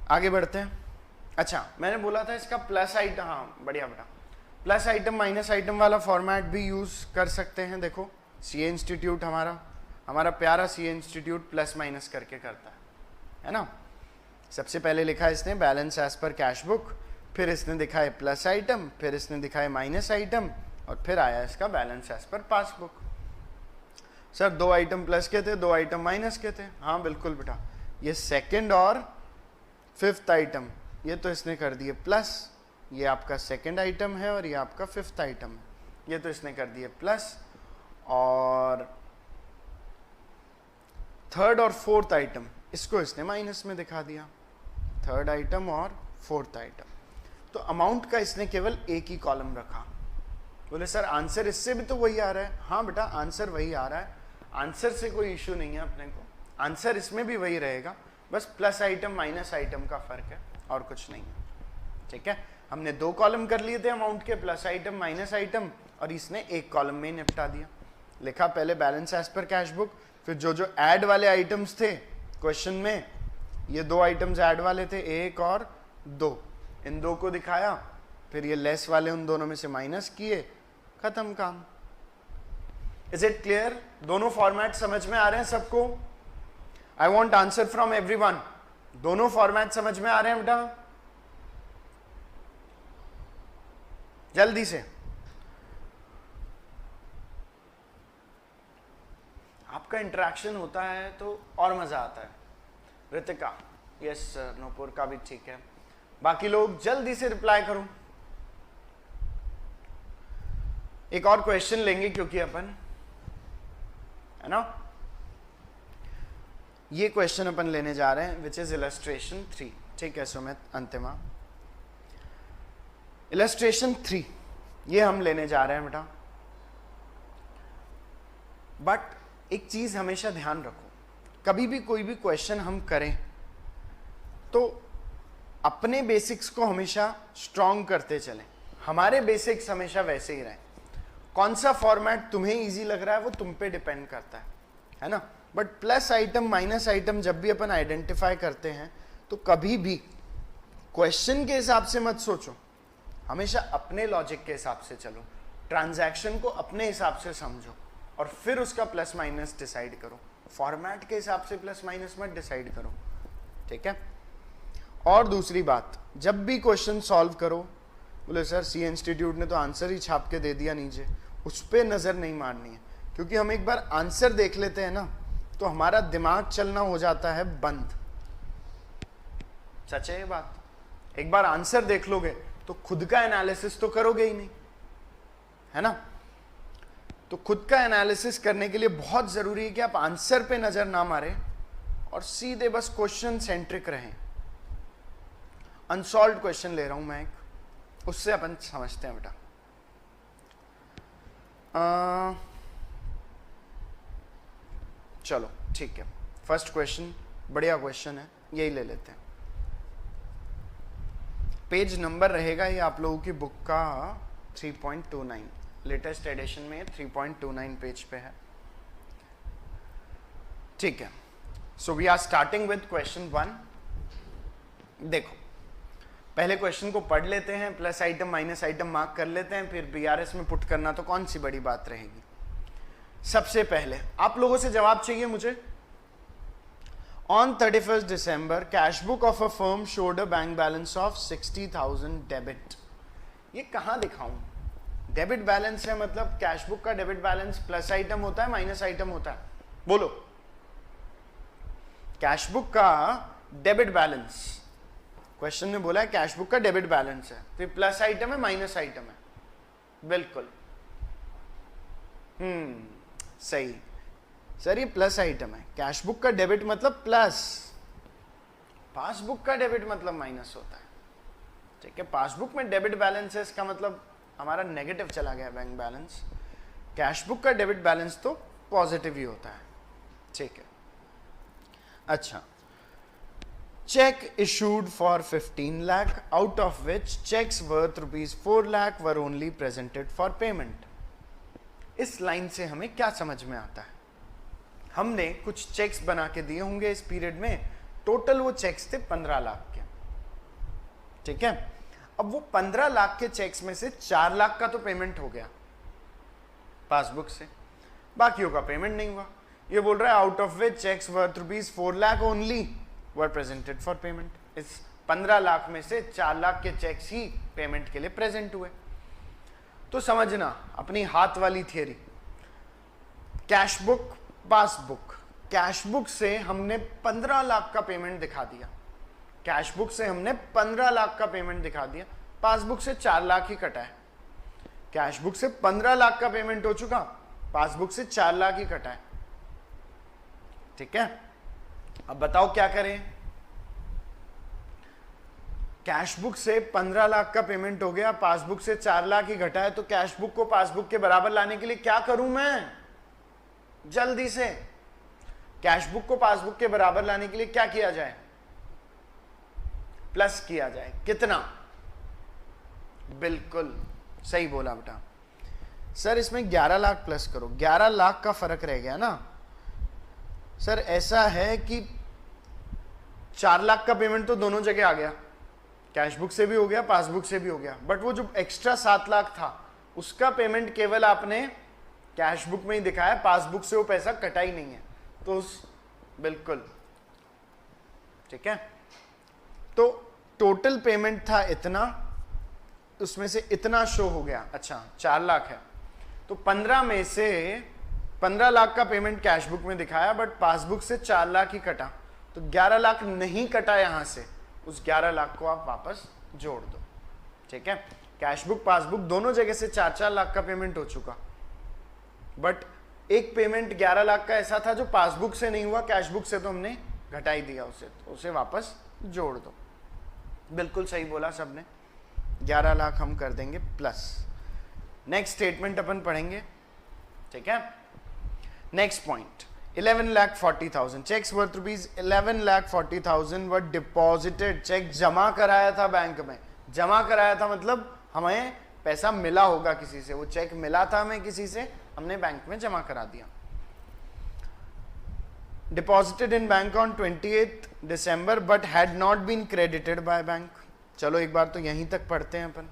आगे बढ़ते हैं। अच्छा, मैंने बोला था इसका प्लस आइटम, हाँ बढ़िया बेटा, प्लस आइटम माइनस आइटम वाला फॉर्मेट भी यूज कर सकते हैं। देखो सीए इंस्टीट्यूट हमारा प्यारा सीए इंस्टीट्यूट प्लस माइनस करके करता है ना। सबसे पहले लिखा है इसने balance as per cash book, फिर इसने दिखाए प्लस आइटम, फिर इसने दिखाए माइनस आइटम, और फिर आया इसका balance as per passbook. Sir 2 item plus के थे, 2 आइटम माइनस के थे। हाँ बिल्कुल बेटा, ये सेकंड और फिफ्थ आइटम ये तो इसने कर दिए प्लस, ये आपका सेकंड आइटम है और ये आपका फिफ्थ आइटम है, ये तो इसने कर दिए प्लस, और थर्ड और फोर्थ आइटम इसको इसने माइनस में दिखा दिया, थर्ड आइटम और फोर्थ आइटम। तो अमाउंट का इसने केवल एक ही कॉलम रखा। बोले सर आंसर इससे भी तो वही आ रहा है। हाँ बेटा आंसर वही आ रहा है, आंसर से कोई इश्यू नहीं है अपने को, आंसर इसमें भी वही रहेगा, बस प्लस आइटम माइनस आइटम का फर्क है और कुछ नहीं है। ठीक है, हमने 2 कॉलम कर लिए थे अमाउंट के, प्लस आइटम माइनस आइटम, और इसने एक कॉलम में निपटा दिया। लिखा पहले balance as per cash book, फिर जो जो ऐड वाले आइटम्स थे क्वेश्चन में, ये 2 आइटम्स ऐड वाले थे, 1 और 2, इन 2 को दिखाया, फिर ये लेस वाले उन दोनों में से माइनस किए, खत्म काम। Is it clear? दोनों फॉर्मेट समझ में आ रहे हैं सबको? I want answer from everyone. दोनों फॉर्मेट समझ में आ रहे हैं बेटा? जल्दी से। आपका इंटरेक्शन होता है तो और मजा आता है। रितिका यस सर, नूपुर का भी ठीक है, बाकी लोग जल्दी से रिप्लाई करो। एक और क्वेश्चन लेंगे क्योंकि अपन, है ना, ये क्वेश्चन अपन लेने जा रहे हैं विच इज इलस्ट्रेशन 3। ठीक है सुमित अंतिमा, इलस्ट्रेशन 3 ये हम लेने जा रहे हैं बेटा। बट एक चीज हमेशा ध्यान रखो, कभी भी कोई भी क्वेश्चन हम करें तो अपने बेसिक्स को हमेशा स्ट्रॉन्ग करते चलें, हमारे बेसिक्स हमेशा वैसे ही रहें। कौन सा फॉर्मेट तुम्हें इजी लग रहा है वो तुम पे डिपेंड करता है ना। But plus item minus item जब भी अपन आइडेंटिफाई करते हैं तो कभी भी क्वेश्चन के हिसाब से मत सोचो, हमेशा अपने लॉजिक के हिसाब से चलो, ट्रांजैक्शन को अपने हिसाब से समझो और फिर उसका प्लस माइनस डिसाइड करो। फॉर्मेट के हिसाब से प्लस माइनस मत डिसाइड करो, ठीक है। और दूसरी बात, जब भी क्वेश्चन सॉल्व करो, बोले सर सी इंस्टीट्यूट ने तो आंसर ही छाप के दे दिया नीचे, उस पर नजर नहीं मारनी है, क्योंकि हम एक बार आंसर देख लेते हैं ना तो हमारा दिमाग चलना हो जाता है बंद। सच है ये बात, एक बार आंसर देख लोगे तो खुद का एनालिसिस तो करोगे ही नहीं, है ना। तो खुद का एनालिसिस करने के लिए बहुत जरूरी है कि आप आंसर पे नजर ना मारें और सीधे बस क्वेश्चन सेंट्रिक रहें। अनसॉल्व्ड क्वेश्चन ले रहा हूं मैं एक, उससे अपन समझते हैं बेटा। चलो ठीक है, फर्स्ट क्वेश्चन बढ़िया क्वेश्चन है, यही ले लेते हैं। पेज नंबर रहेगा ये आप लोगों की बुक का 3.29, लेटेस्ट एडिशन में 3.29 पेज पे है, ठीक है। So we are starting with question 1। देखो पहले क्वेश्चन को पढ़ लेते हैं, plus item minus item mark कर लेते हैं, फिर बीआरएस में पुट करना तो कौन सी बड़ी बात रहेगी। सबसे पहले आप लोगों से जवाब चाहिए मुझे, On 31st December, cash book of a firm showed a bank balance of 60,000 debit. ये कहाँ दिखाऊं? डेबिट बैलेंस है, मतलब कैश बुक का डेबिट बैलेंस प्लस आइटम होता है माइनस आइटम होता है? बोलो. कैश बुक का डेबिट बैलेंस, क्वेश्चन में बोला है कैश बुक का डेबिट बैलेंस है, तो प्लस आइटम है माइनस आइटम है? बिल्कुल. सही सर, ये प्लस आइटम है. कैश बुक का डेबिट मतलब प्लस, पासबुक का डेबिट मतलब माइनस होता है. ठीक है, पासबुक में डेबिट बैलेंस है, इसका मतलब हमारा नेगेटिव चला गया बैंक बैलेंस. कैश बुक का डेबिट बैलेंस तो पॉजिटिव ही होता है. ठीक है. अच्छा, check issued for 15 lakh, out of which checks worth ₹4 lakh were only presented for payment. इस लाइन से हमें क्या समझ में आता है? हमने कुछ चेक्स बना के दिए होंगे इस पीरियड में, टोटल वो चेक्स थे 15 लाख के. ठीक है, अब वो 15 लाख के चेक्स में से 4 लाख का तो पेमेंट हो गया पासबुक से, बाकियों का पेमेंट नहीं हुआ. ये बोल रहा है out of which cheques worth ₹4 lakh only were presented for payment. इस 15 लाख में से 4 लाख के चेक्स ही पेमेंट के लिए प्रेजेंट हुए. तो समझना अपनी हाथ वाली theory, cash book passbook. Cash book से हमने 15 लाख का पेमेंट दिखा दिया, कैश बुक से हमने 15 लाख का पेमेंट दिखा दिया, पासबुक से 4 लाख ही कटा है. कैश बुक से 15 लाख का पेमेंट हो चुका, पासबुक से 4 लाख ही कटा है. ठीक है, अब बताओ क्या करें? कैश बुक से 15 लाख का पेमेंट हो गया, पासबुक से 4 लाख ही घटा है, तो कैश बुक को पासबुक के बराबर लाने के लिए क्या करूं मैं? जल्दी से कैश बुक को पासबुक के बराबर लाने के लिए क्या किया जाए? प्लस किया जाए. कितना? बिल्कुल सही बोला बेटा. सर इसमें 11 लाख प्लस करो, 11 लाख का फर्क रह गया ना. सर ऐसा है कि 4 लाख का पेमेंट तो दोनों जगह आ गया, कैश बुक से भी हो गया पासबुक से भी हो गया, बट वो जो एक्स्ट्रा 7 लाख था उसका पेमेंट केवल आपने कैश बुक में ही दिखाया, पासबुक से वो पैसा कटा ही नहीं है. तो उस बिल्कुल ठीक है, तो टोटल पेमेंट था इतना, उसमें से इतना शो हो गया. अच्छा 4 लाख है, तो 15 में से 15 लाख का पेमेंट कैश बुक में दिखाया, बट पासबुक से 4 लाख ही कटा, तो 11 लाख नहीं कटा यहां से. उस 11 लाख को आप वापस जोड़ दो. ठीक है, कैश बुक पासबुक दोनों जगह से 4-4 लाख का पेमेंट हो चुका, बट एक पेमेंट 11 लाख का ऐसा था जो पासबुक से नहीं हुआ, कैश बुक से तो हमने घटा ही दिया उसे, तो उसे वापस जोड़ दो. बिल्कुल सही बोला सबने. 11 लाख हम कर देंगे प्लस. नेक्स्ट स्टेटमेंट अपन पढ़ेंगे. ठीक है, नेक्स्ट पॉइंट 11,40,000 चेक्स वर्थ ₹11,40,000 वर डिपॉजिटेड. चेक जमा कराया था बैंक में, जमा कराया था मतलब हमें पैसा मिला होगा किसी से, वो चेक मिला था हमें किसी से, हमने बैंक में जमा करा दिया. Deposited in bank on 28th December but had not been credited by bank. चलो एक बार तो यहीं तक पढ़ते हैं अपन.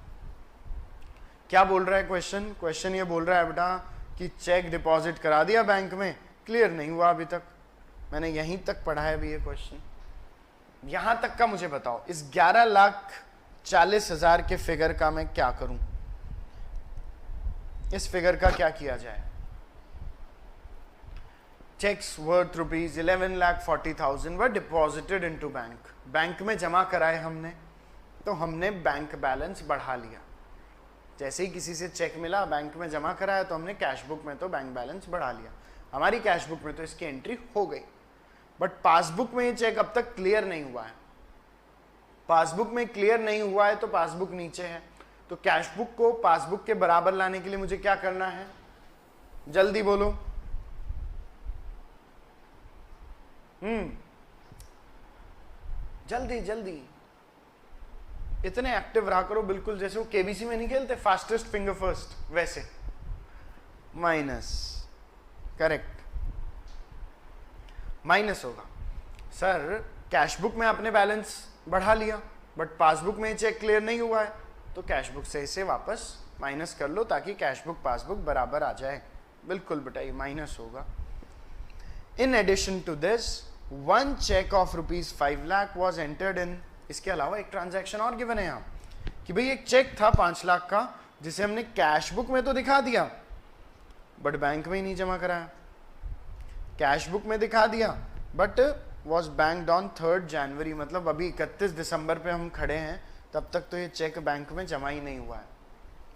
क्या बोल रहा है क्वेश्चन? क्वेश्चन ये बोल रहा है बेटा कि चेक डिपॉजिट करा दिया बैंक में, क्लियर नहीं हुआ अभी तक. मैंने यहीं तक पढ़ा है अभी ये क्वेश्चन. यहां तक का मुझे बताओ, इस 11,40,000 के फिगर का मैं क्या करूं? इस फिगर का क्या किया जाए? चेक्स वर्थ ₹11,40,000 वर डिपॉजिटेड इनटू बैंक. बैंक में जमा कराए हमने, तो हमने बैंक बैलेंस बढ़ा लिया. जैसे ही किसी से चेक मिला, बैंक में जमा कराया, तो हमने कैश बुक में तो बैंक बैलेंस बढ़ा लिया. हमारी कैश बुक में तो इसकी एंट्री हो गई, बट पासबुक में ये चेक अब तक क्लियर नहीं हुआ है. पासबुक में क्लियर नहीं हुआ है तो पासबुक नीचे है, तो कैश बुक को पासबुक के बराबर लाने के लिए मुझे क्या करना है? जल्दी बोलो. जल्दी जल्दी, इतने एक्टिव रहा करो, बिल्कुल जैसे वो केबीसी में नहीं खेलते फास्टेस्ट फिंगर फर्स्ट, वैसे. माइनस, करेक्ट, माइनस होगा. सर कैश बुक में आपने बैलेंस बढ़ा लिया, बट पासबुक में चेक क्लियर नहीं हुआ है, तो कैश बुक से इसे वापस माइनस कर लो ताकि कैश बुक पासबुक बराबर आ जाए. बिल्कुल बेटा, ये माइनस होगा. In addition to this one cheque of ₹5 lakh was entered in. इसके अलावा एक ट्रांजैक्शन और गिवन है यहाँ कि भाई एक चेक था 5 लाख का जिसे हमने कैश बुक में तो दिखा दिया बट बैंक में ही नहीं जमा कराया। कैश बुक में दिखा दिया बट वॉज बैंक्ड ऑन 3 जनवरी, मतलब अभी 31 दिसंबर पे हम खड़े हैं, तब तक तो ये चेक बैंक में जमा ही नहीं हुआ है।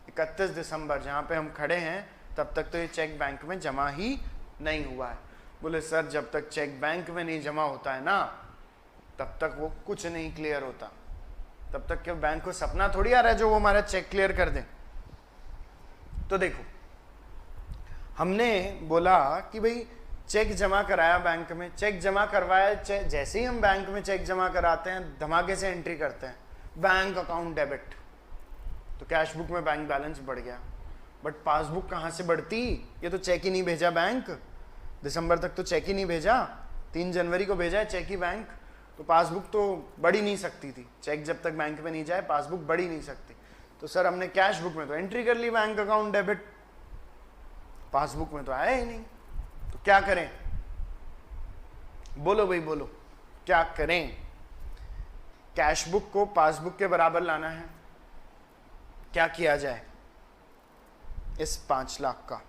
31 दिसंबर जहाँ पे हम खड़े हैं तब तक तो ये चेक बैंक में जमा ही नहीं हुआ है। बोले सर जब तक चेक बैंक में नहीं जमा होता है ना तब तक वो कुछ नहीं क्लियर होता, तब तक क्या बैंक को सपना थोड़ी आ रहा है जो वो हमारा चेक क्लियर कर दे। तो देखो हमने बोला कि भाई चेक जमा कराया बैंक में, चेक जमा करवाया, जैसे ही हम बैंक में चेक जमा कराते हैं धमाके से एंट्री करते हैं बैंक अकाउंट डेबिट, तो कैश बुक में बैंक बैलेंस बढ़ गया। बट पासबुक कहाँ से बढ़ती, ये तो चेक ही नहीं भेजा बैंक, दिसंबर तक तो चेक ही नहीं भेजा, 3 जनवरी को भेजा है चेक ही बैंक, तो पासबुक तो बढ़ ही नहीं सकती थी। चेक जब तक बैंक में नहीं जाए पासबुक बढ़ ही नहीं सकती। तो सर हमने कैश बुक में तो एंट्री कर ली बैंक अकाउंट डेबिट, पासबुक में तो आया ही नहीं, तो क्या करें? बोलो भाई बोलो, क्या करें? कैश बुक को पासबुक के बराबर लाना है, क्या किया जाए इस 5 लाख का?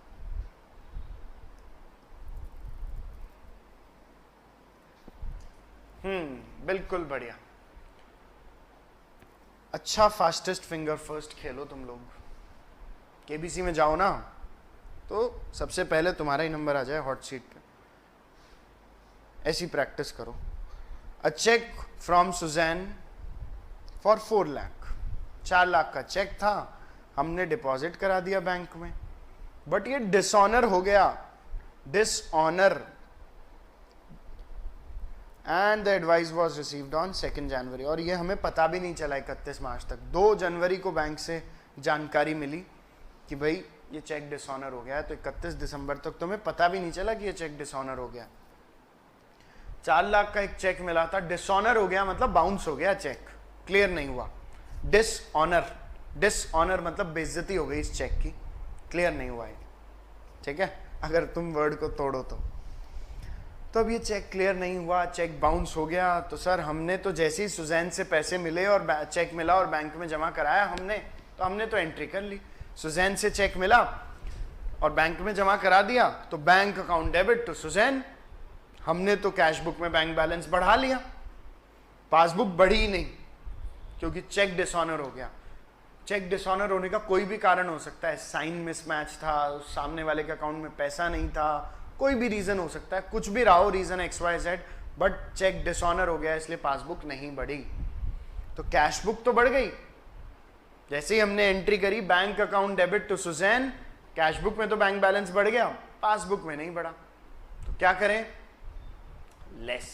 बिल्कुल बढ़िया, अच्छा फास्टेस्ट फिंगर फर्स्ट खेलो तुम लोग। केबीसी में जाओ ना तो सबसे पहले तुम्हारा ही नंबर आ जाए हॉट सीट पे, ऐसी प्रैक्टिस करो। A cheque from Susan for 4 lakh, 4 lakh का चेक था, हमने डिपॉजिट करा दिया बैंक में, बट ये डिसऑनर हो गया, dishonour, and the advice was received on 2 जनवरी, और ये हमें पता भी नहीं चला 31 मार्च तक। 2 जनवरी को बैंक से जानकारी मिली कि भाई ये चेक डिसऑनर हो गया है, तो 31 दिसंबर तक तो हमें पता भी नहीं चला कि ये चेक डिसऑनर हो गया। 4 लाख का एक चेक मिला था, डिसऑनर हो गया मतलब बाउंस हो गया चेक, क्लियर नहीं हुआ। डिसऑनर, डिसऑनर मतलब बेइज्जती हो गई इस चेक की, क्लियर नहीं हुआ है, ठीक है, अगर तुम वर्ड को तोड़ो तो अब ये चेक क्लियर नहीं हुआ, चेक बाउंस हो गया। तो सर हमने तो जैसे ही सुजैन से पैसे मिले और चेक मिला और बैंक में जमा कराया हमने तो एंट्री कर ली। सुजैन से चेक मिला और बैंक में जमा करा दिया, तो bank account debit to Susan, हमने तो कैश बुक में बैंक बैलेंस बढ़ा लिया, पासबुक बढ़ी ही नहीं क्योंकि चेक डिसऑनर हो गया। चेक डिसऑनर होने का कोई भी कारण हो सकता है, साइन मिसमैच था, सामने वाले के अकाउंट में पैसा नहीं था, कोई भी रीजन हो सकता है, कुछ भी रहा हो reason XYZ, but cheque dishonour हो गया इसलिए पासबुक नहीं बढ़ी। तो कैश बुक तो बढ़ गई, जैसे ही हमने एंट्री करी bank account debit to Susan, cash book में तो बैंक बैलेंस बढ़ गया, पासबुक में नहीं बढ़ा, तो क्या करें? लेस,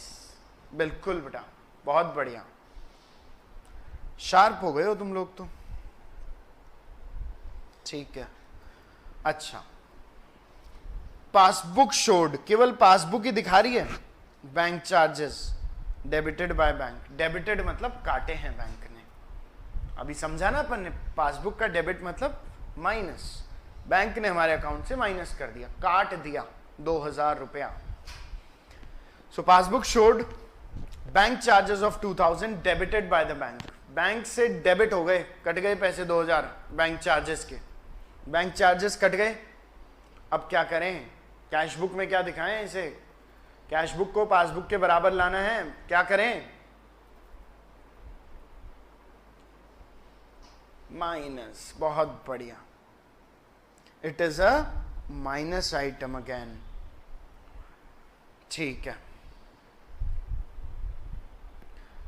बिल्कुल बेटा, बहुत बढ़िया, शार्प हो गए हो तुम लोग तो, ठीक है। अच्छा, पासबुक शोड, केवल पासबुक ही दिखा रही है, bank charges debited by bank, debited मतलब काटे हैं बैंक ने, अभी समझा ना अपन ने, पासबुक का डेबिट मतलब माइनस, बैंक ने हमारे अकाउंट से माइनस कर दिया, काट दिया 2000 रुपया। So passbook showed bank charges of 2000 debited by the bank, bank से डेबिट हो गए, कट गए पैसे 2000 बैंक चार्जेस के, बैंक चार्जेस कट गए। अब क्या करें? कैश बुक में क्या दिखाएं इसे? कैश बुक को पासबुक के बराबर लाना है, क्या करें? माइनस, बहुत बढ़िया, it is a minus item again, ठीक है।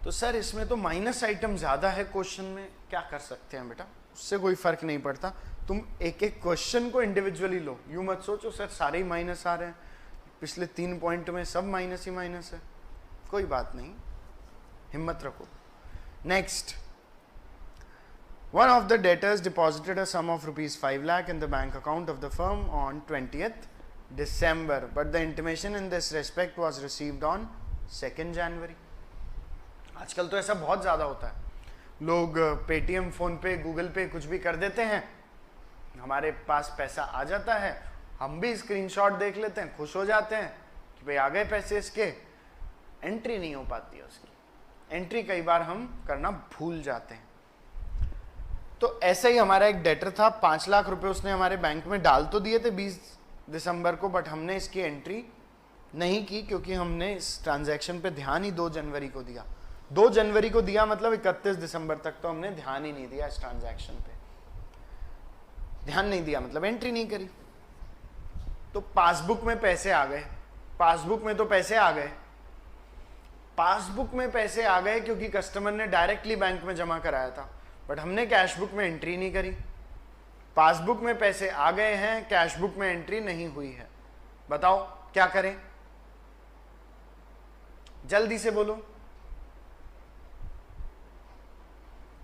तो सर इसमें तो माइनस आइटम ज्यादा है क्वेश्चन में, क्या कर सकते हैं बेटा? उससे कोई फर्क नहीं पड़ता, तुम एक एक क्वेश्चन को इंडिविजुअली लो, यूं मत सोचो सर सारे ही माइनस आ रहे हैं, पिछले 3 पॉइंट में सब माइनस ही माइनस है, कोई बात नहीं, हिम्मत रखो। Next, one of the debtors deposited a sum of ₹5 lakh in the bank account of the firm on 20th December, but the intimation in this respect was received on 2nd January. आजकल तो ऐसा बहुत ज़्यादा होता है, लोग Paytm, phone पे, Google पे कुछ भी कर देते हैं, हमारे पास पैसा आ जाता है, हम भी स्क्रीनशॉट देख लेते हैं, खुश हो जाते हैं कि भाई आ गए पैसे इसके, एंट्री नहीं हो पाती है उसकी, एंट्री कई बार हम करना भूल जाते हैं। तो ऐसा ही हमारा एक डेटर था, 5 लाख रुपए उसने हमारे बैंक में डाल तो दिए थे 20 दिसंबर को, बट हमने इसकी एंट्री नहीं की क्योंकि हमने इस ट्रांजैक्शन पे ध्यान ही 2 जनवरी को दिया। 2 जनवरी को दिया मतलब 31 दिसंबर तक तो हमने ध्यान ही नहीं दिया इस ट्रांजैक्शन पे, ध्यान नहीं दिया मतलब एंट्री नहीं करी। तो पासबुक में पैसे आ गए, पासबुक में तो पैसे आ गए, पासबुक में पैसे आ गए क्योंकि कस्टमर ने डायरेक्टली बैंक में जमा कराया था, बट हमने कैश बुक में एंट्री नहीं करी। पासबुक में पैसे आ गए हैं, कैश बुक में एंट्री नहीं हुई है, बताओ क्या करें, जल्दी से बोलो।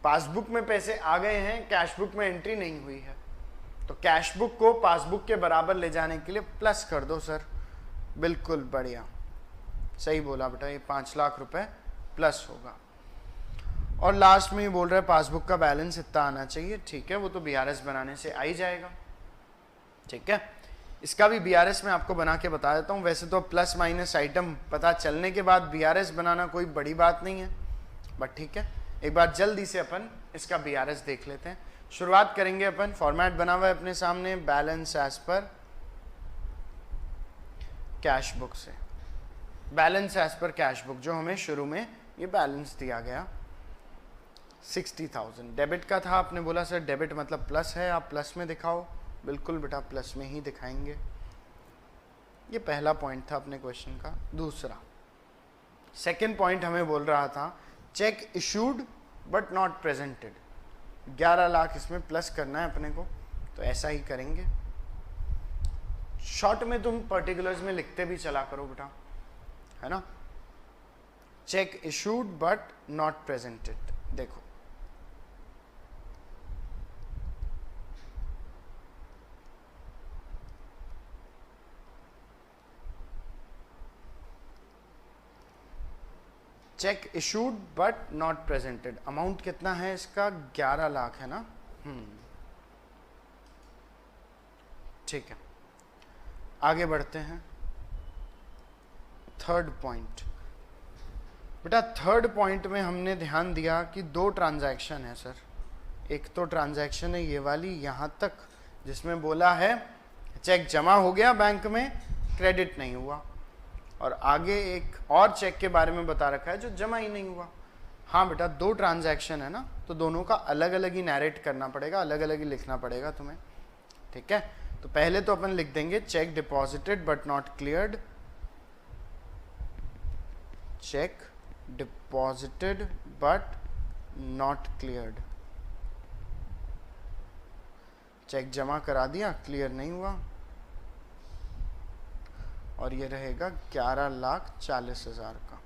पासबुक में पैसे आ गए हैं, कैश बुक में एंट्री नहीं हुई है, तो कैश बुक को पासबुक के बराबर ले जाने के लिए प्लस कर दो सर। बिल्कुल बढ़िया, सही बोला बेटा, ये 5 लाख रुपए प्लस होगा। और लास्ट में ये बोल रहा है पासबुक का बैलेंस इतना आना चाहिए, ठीक है, वो तो बीआरएस बनाने से आ ही जाएगा, ठीक है। इसका भी बीआरएस मैं आपको बना के बता देता हूँ। वैसे तो प्लस माइनस आइटम पता चलने के बाद बीआरएस बनाना कोई बड़ी बात नहीं है, बट ठीक है, एक बार जल्दी से अपन इसका बीआरएस देख लेते हैं। शुरुआत करेंगे अपन, फॉर्मेट बना हुआ है अपने सामने, balance as per cash book से, balance as per cash book, जो हमें शुरू में ये बैलेंस दिया गया 60,000 डेबिट का था। आपने बोला सर डेबिट मतलब प्लस है, आप प्लस में दिखाओ। बिल्कुल बेटा प्लस में ही दिखाएंगे। ये पहला पॉइंट था अपने क्वेश्चन का। दूसरा, सेकंड पॉइंट हमें बोल रहा था cheque issued but not presented, 11 lakh इसमें प्लस करना है अपने को, तो ऐसा ही करेंगे। शॉर्ट में तुम पर्टिकुलर्स में लिखते भी चला करो बेटा, है ना। Cheque issued but not presented, देखो cheque issued but not presented, amount कितना है इसका, 11 लाख है ना। ठीक है, आगे बढ़ते हैं। थर्ड पॉइंट, बेटा थर्ड पॉइंट में हमने ध्यान दिया कि 2 ट्रांजैक्शन है सर। एक तो ट्रांजैक्शन है ये वाली यहाँ तक, जिसमें बोला है चेक जमा हो गया बैंक में, क्रेडिट नहीं हुआ, और आगे एक और चेक के बारे में बता रखा है जो जमा ही नहीं हुआ। हाँ बेटा 2 ट्रांजैक्शन है ना, तो दोनों का अलग अलग ही नैरेट करना पड़ेगा, अलग अलग ही लिखना पड़ेगा तुम्हें, ठीक है। तो पहले तो अपन लिख देंगे cheque deposited but not cleared, cheque deposited but not cleared, cheque जमा करा दिया, क्लियर नहीं हुआ, और ये रहेगा 11,40,000 का,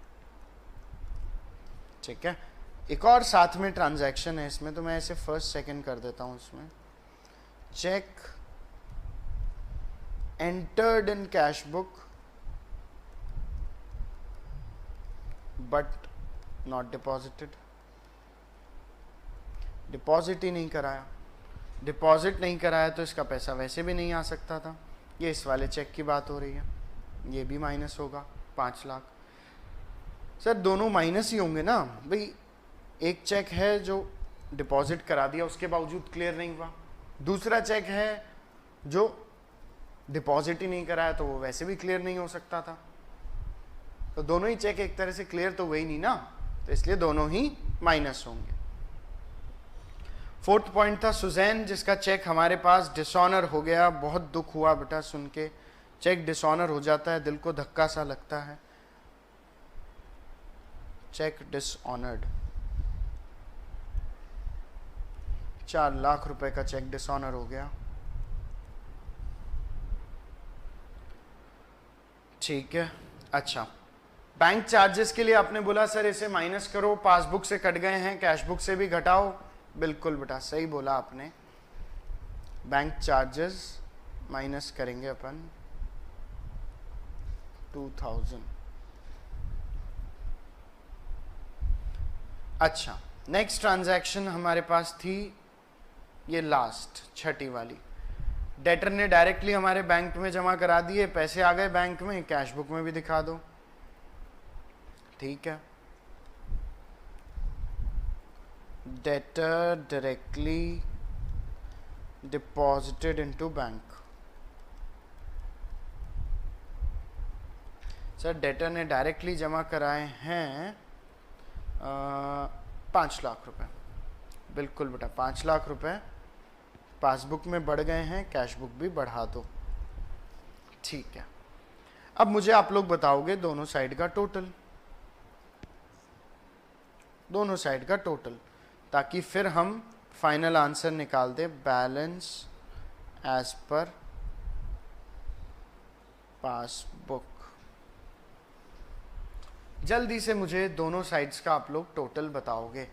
ठीक है। एक और साथ में ट्रांजैक्शन है इसमें, तो मैं ऐसे फर्स्ट सेकंड कर देता हूं इसमें। Cheque entered in cash book but not deposited, deposit ही नहीं कराया, डिपॉजिट नहीं कराया तो इसका पैसा वैसे भी नहीं आ सकता था। ये इस वाले चेक की बात हो रही है, ये भी माइनस होगा 5 लाख। सर दोनों माइनस ही होंगे ना भाई, एक चेक है जो डिपॉजिट करा दिया उसके बावजूद क्लियर नहीं हुआ, दूसरा चेक है जो डिपॉजिट ही नहीं कराया तो वो वैसे भी क्लियर नहीं हो सकता था। तो दोनों ही चेक एक तरह से क्लियर तो हुए ही नहीं ना, तो इसलिए दोनों ही माइनस होंगे। फोर्थ पॉइंट था सुजैन, जिसका चेक हमारे पास डिसऑनर हो गया। बहुत दुख हुआ बेटा सुन के, चेक डिसऑनर हो जाता है, दिल को धक्का सा लगता है। चेक डिसऑनर्ड, 4 लाख रुपए का चेक डिसऑनर हो गया, ठीक है। अच्छा, बैंक चार्जेस के लिए आपने बोला सर इसे माइनस करो, पासबुक से कट गए हैं, कैश बुक से भी घटाओ। बिल्कुल बेटा सही बोला आपने, बैंक चार्जेस माइनस करेंगे अपन 2000। अच्छा, नेक्स्ट ट्रांजैक्शन हमारे पास थी ये लास्ट छठी वाली, डेटर ने डायरेक्टली हमारे बैंक में जमा करा दिए, पैसे आ गए बैंक में, कैश बुक में भी दिखा दो। ठीक है, debtor directly deposited into bank. Sir debtor ने डायरेक्टली जमा कराए हैं 5 लाख रुपए। बिल्कुल बेटा, 5 लाख रुपए पासबुक में बढ़ गए हैं, कैश बुक भी बढ़ा दो। ठीक है, अब मुझे आप लोग बताओगे दोनों साइड का टोटल, दोनों साइड का टोटल, ताकि फिर हम फाइनल आंसर निकाल दें। Balance as per passbook. जल्दी से मुझे दोनों साइड्स का आप लोग टोटल बताओगे।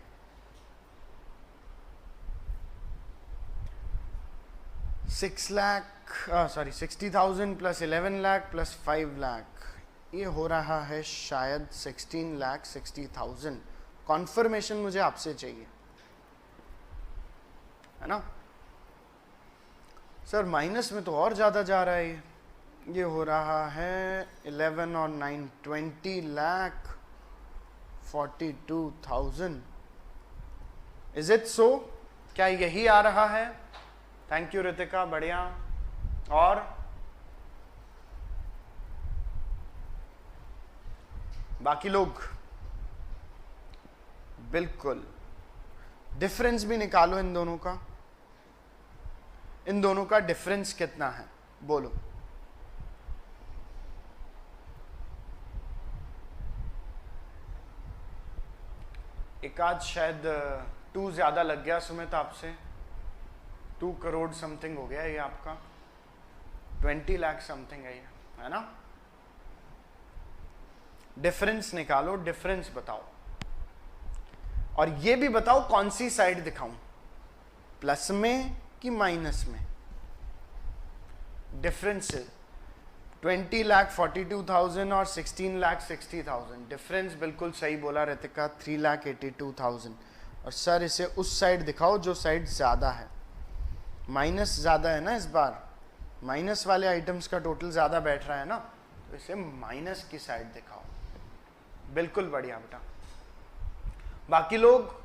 Sorry 60,000 plus 11 lakh plus 5 lakh, ये हो रहा है शायद 16,60,000। कॉन्फर्मेशन मुझे आपसे चाहिए, है ना सर? माइनस में तो और ज़्यादा जा रहा है ये हो रहा है 11 और 9 20,42,000। Is it so? क्या यही आ रहा है? थैंक यू रितिका, बढ़िया। और बाकी लोग? बिल्कुल। डिफरेंस भी निकालो इन दोनों का, इन दोनों का डिफरेंस कितना है बोलो। एक आध शायद 2 ज्यादा लग गया सुमित आपसे, 2 करोड़ समथिंग हो गया ये आपका, 20 लाख समथिंग है ये, है ना? डिफरेंस निकालो, डिफरेंस बताओ, और ये भी बताओ कौन सी साइड दिखाऊं, प्लस में कि माइनस में। डिफरेंस 20,42,000 और 16,60,000। डिफरेंस बिल्कुल सही बोला रितिका, 3,82,000। और सर इसे उस साइड दिखाओ जो साइड ज़्यादा है, माइनस ज़्यादा है ना इस बार, माइनस वाले आइटम्स का टोटल ज़्यादा बैठ रहा है ना, तो इसे माइनस की साइड दिखाओ। बिल्कुल बढ़िया बेटा। बाकी लोग?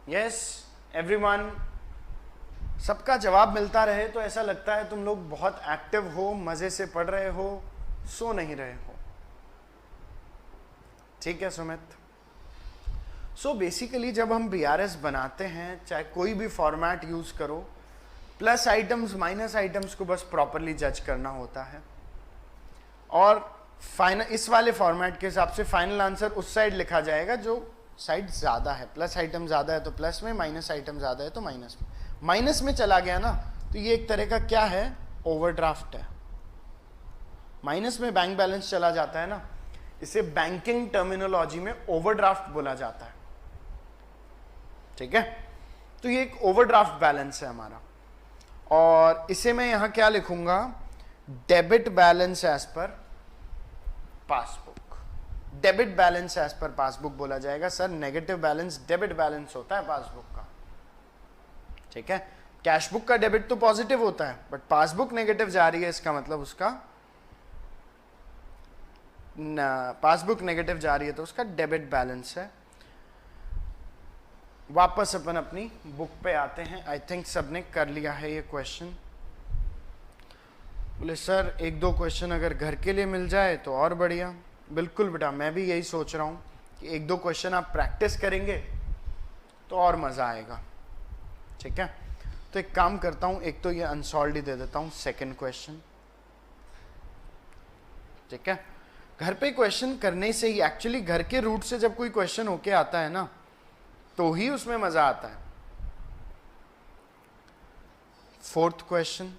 Yes everyone? सबका जवाब मिलता रहे तो ऐसा लगता है तुम लोग बहुत एक्टिव हो, मजे से पढ़ रहे हो, सो नहीं रहे हो। ठीक है सुमित? सो बेसिकली जब हम बीआरएस बनाते हैं, चाहे कोई भी फॉर्मेट यूज करो, प्लस आइटम्स माइनस आइटम्स को बस प्रॉपरली जज करना होता है, और फाइनल इस वाले फॉर्मेट के हिसाब से फाइनल आंसर उस साइड लिखा जाएगा जो साइड ज्यादा है। प्लस आइटम ज्यादा है तो प्लस में, माइनस आइटम ज्यादा है तो माइनस में। माइनस में चला गया ना तो ये एक तरह का क्या है, ओवरड्राफ्ट है। माइनस में बैंक बैलेंस चला जाता है ना, इसे बैंकिंग टर्मिनोलॉजी में ओवरड्राफ्ट बोला जाता है। ठीक है, तो ये एक ओवरड्राफ्ट बैलेंस है हमारा, और इसे मैं यहां क्या लिखूंगा, debit balance as per passbook. Debit balance as per passbook बोला जाएगा। Sir negative balance debit balance होता है पासबुक का। ठीक है, कैश बुक का डेबिट तो पॉजिटिव होता है, बट पासबुक नेगेटिव जा रही है, इसका मतलब उसका पासबुक नेगेटिव जा रही है तो उसका डेबिट बैलेंस है। वापस अपन अपनी बुक पे आते हैं। आई थिंक सबने कर लिया है ये क्वेश्चन। बोले सर 1-2 क्वेश्चन अगर घर के लिए मिल जाए तो और बढ़िया। बिल्कुल बेटा, मैं भी यही सोच रहा हूँ कि 1-2 क्वेश्चन आप प्रैक्टिस करेंगे तो और मज़ा आएगा। ठीक है, तो एक काम करता हूँ, एक तो ये अनसॉल्व्ड ही दे देता हूँ, सेकंड क्वेश्चन। ठीक है, घर पे क्वेश्चन करने से ही, एक्चुअली घर के रूट से जब कोई क्वेश्चन होके आता है ना तो ही उसमें मज़ा आता है। 4th question.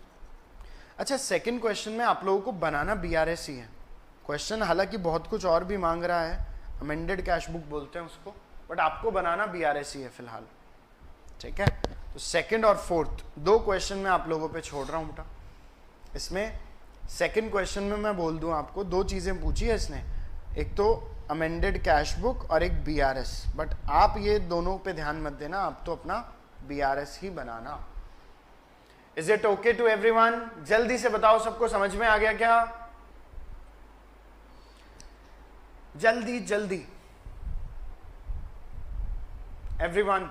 अच्छा, सेकंड क्वेश्चन में आप लोगों को बनाना बीआरएस ही है। क्वेश्चन हालांकि बहुत कुछ और भी मांग रहा है, अमेंडेड कैश बुक बोलते हैं उसको, बट आपको बनाना बीआरएस ही है फिलहाल। ठीक है, तो सेकंड और 4th 2 क्वेश्चन मैं आप लोगों पे छोड़ रहा हूँ बेटा। इसमें सेकंड क्वेश्चन में मैं बोल दूं आपको, 2 चीज़ें पूछी है इसने, एक तो अमेंडेड कैश बुक और एक बीआरएस, बट आप ये दोनों पे ध्यान मत देना, आप तो अपना बीआरएस ही बनाना। Is it okay to everyone? जल्दी से बताओ, सबको समझ में आ गया क्या? जल्दी जल्दी एवरीवन।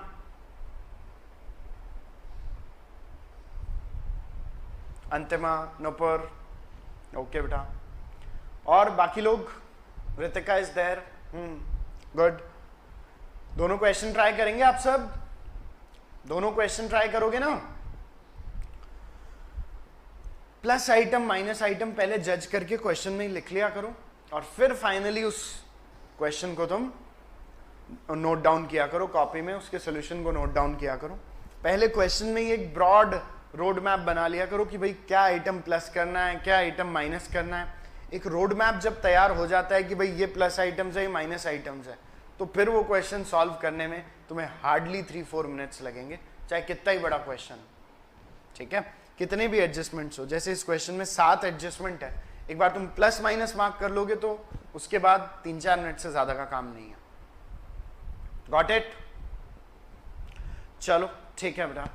अंतिमा, नोपर, ओके बेटा। और बाकी लोग, रितिका इज देयर, गुड। दोनों क्वेश्चन ट्राई करेंगे आप सब? दोनों क्वेश्चन ट्राई करोगे ना? प्लस आइटम माइनस आइटम पहले जज करके क्वेश्चन में ही लिख लिया करो, और फिर फाइनली उस क्वेश्चन को तुम नोट डाउन किया करो कॉपी में, उसके सॉल्यूशन को नोट डाउन किया करो। पहले क्वेश्चन में ही एक ब्रॉड रोड मैप बना लिया करो कि भाई क्या आइटम प्लस करना है, क्या आइटम माइनस करना है। एक रोड मैप जब तैयार हो जाता है कि भाई ये प्लस आइटम्स है, ये माइनस आइटम्स है, तो फिर वो क्वेश्चन सॉल्व करने में तुम्हें हार्डली 3-4 मिनट्स लगेंगे, चाहे कितना ही बड़ा क्वेश्चन। ठीक है, कितने भी एडजस्टमेंट्स हो। जैसे इस क्वेश्चन में 7 एडजस्टमेंट है, एक बार तुम प्लस माइनस मार्क कर लोगे तो उसके बाद 3-4 मिनट से ज्यादा का काम नहीं है। Got it? चलो ठीक है बेटा।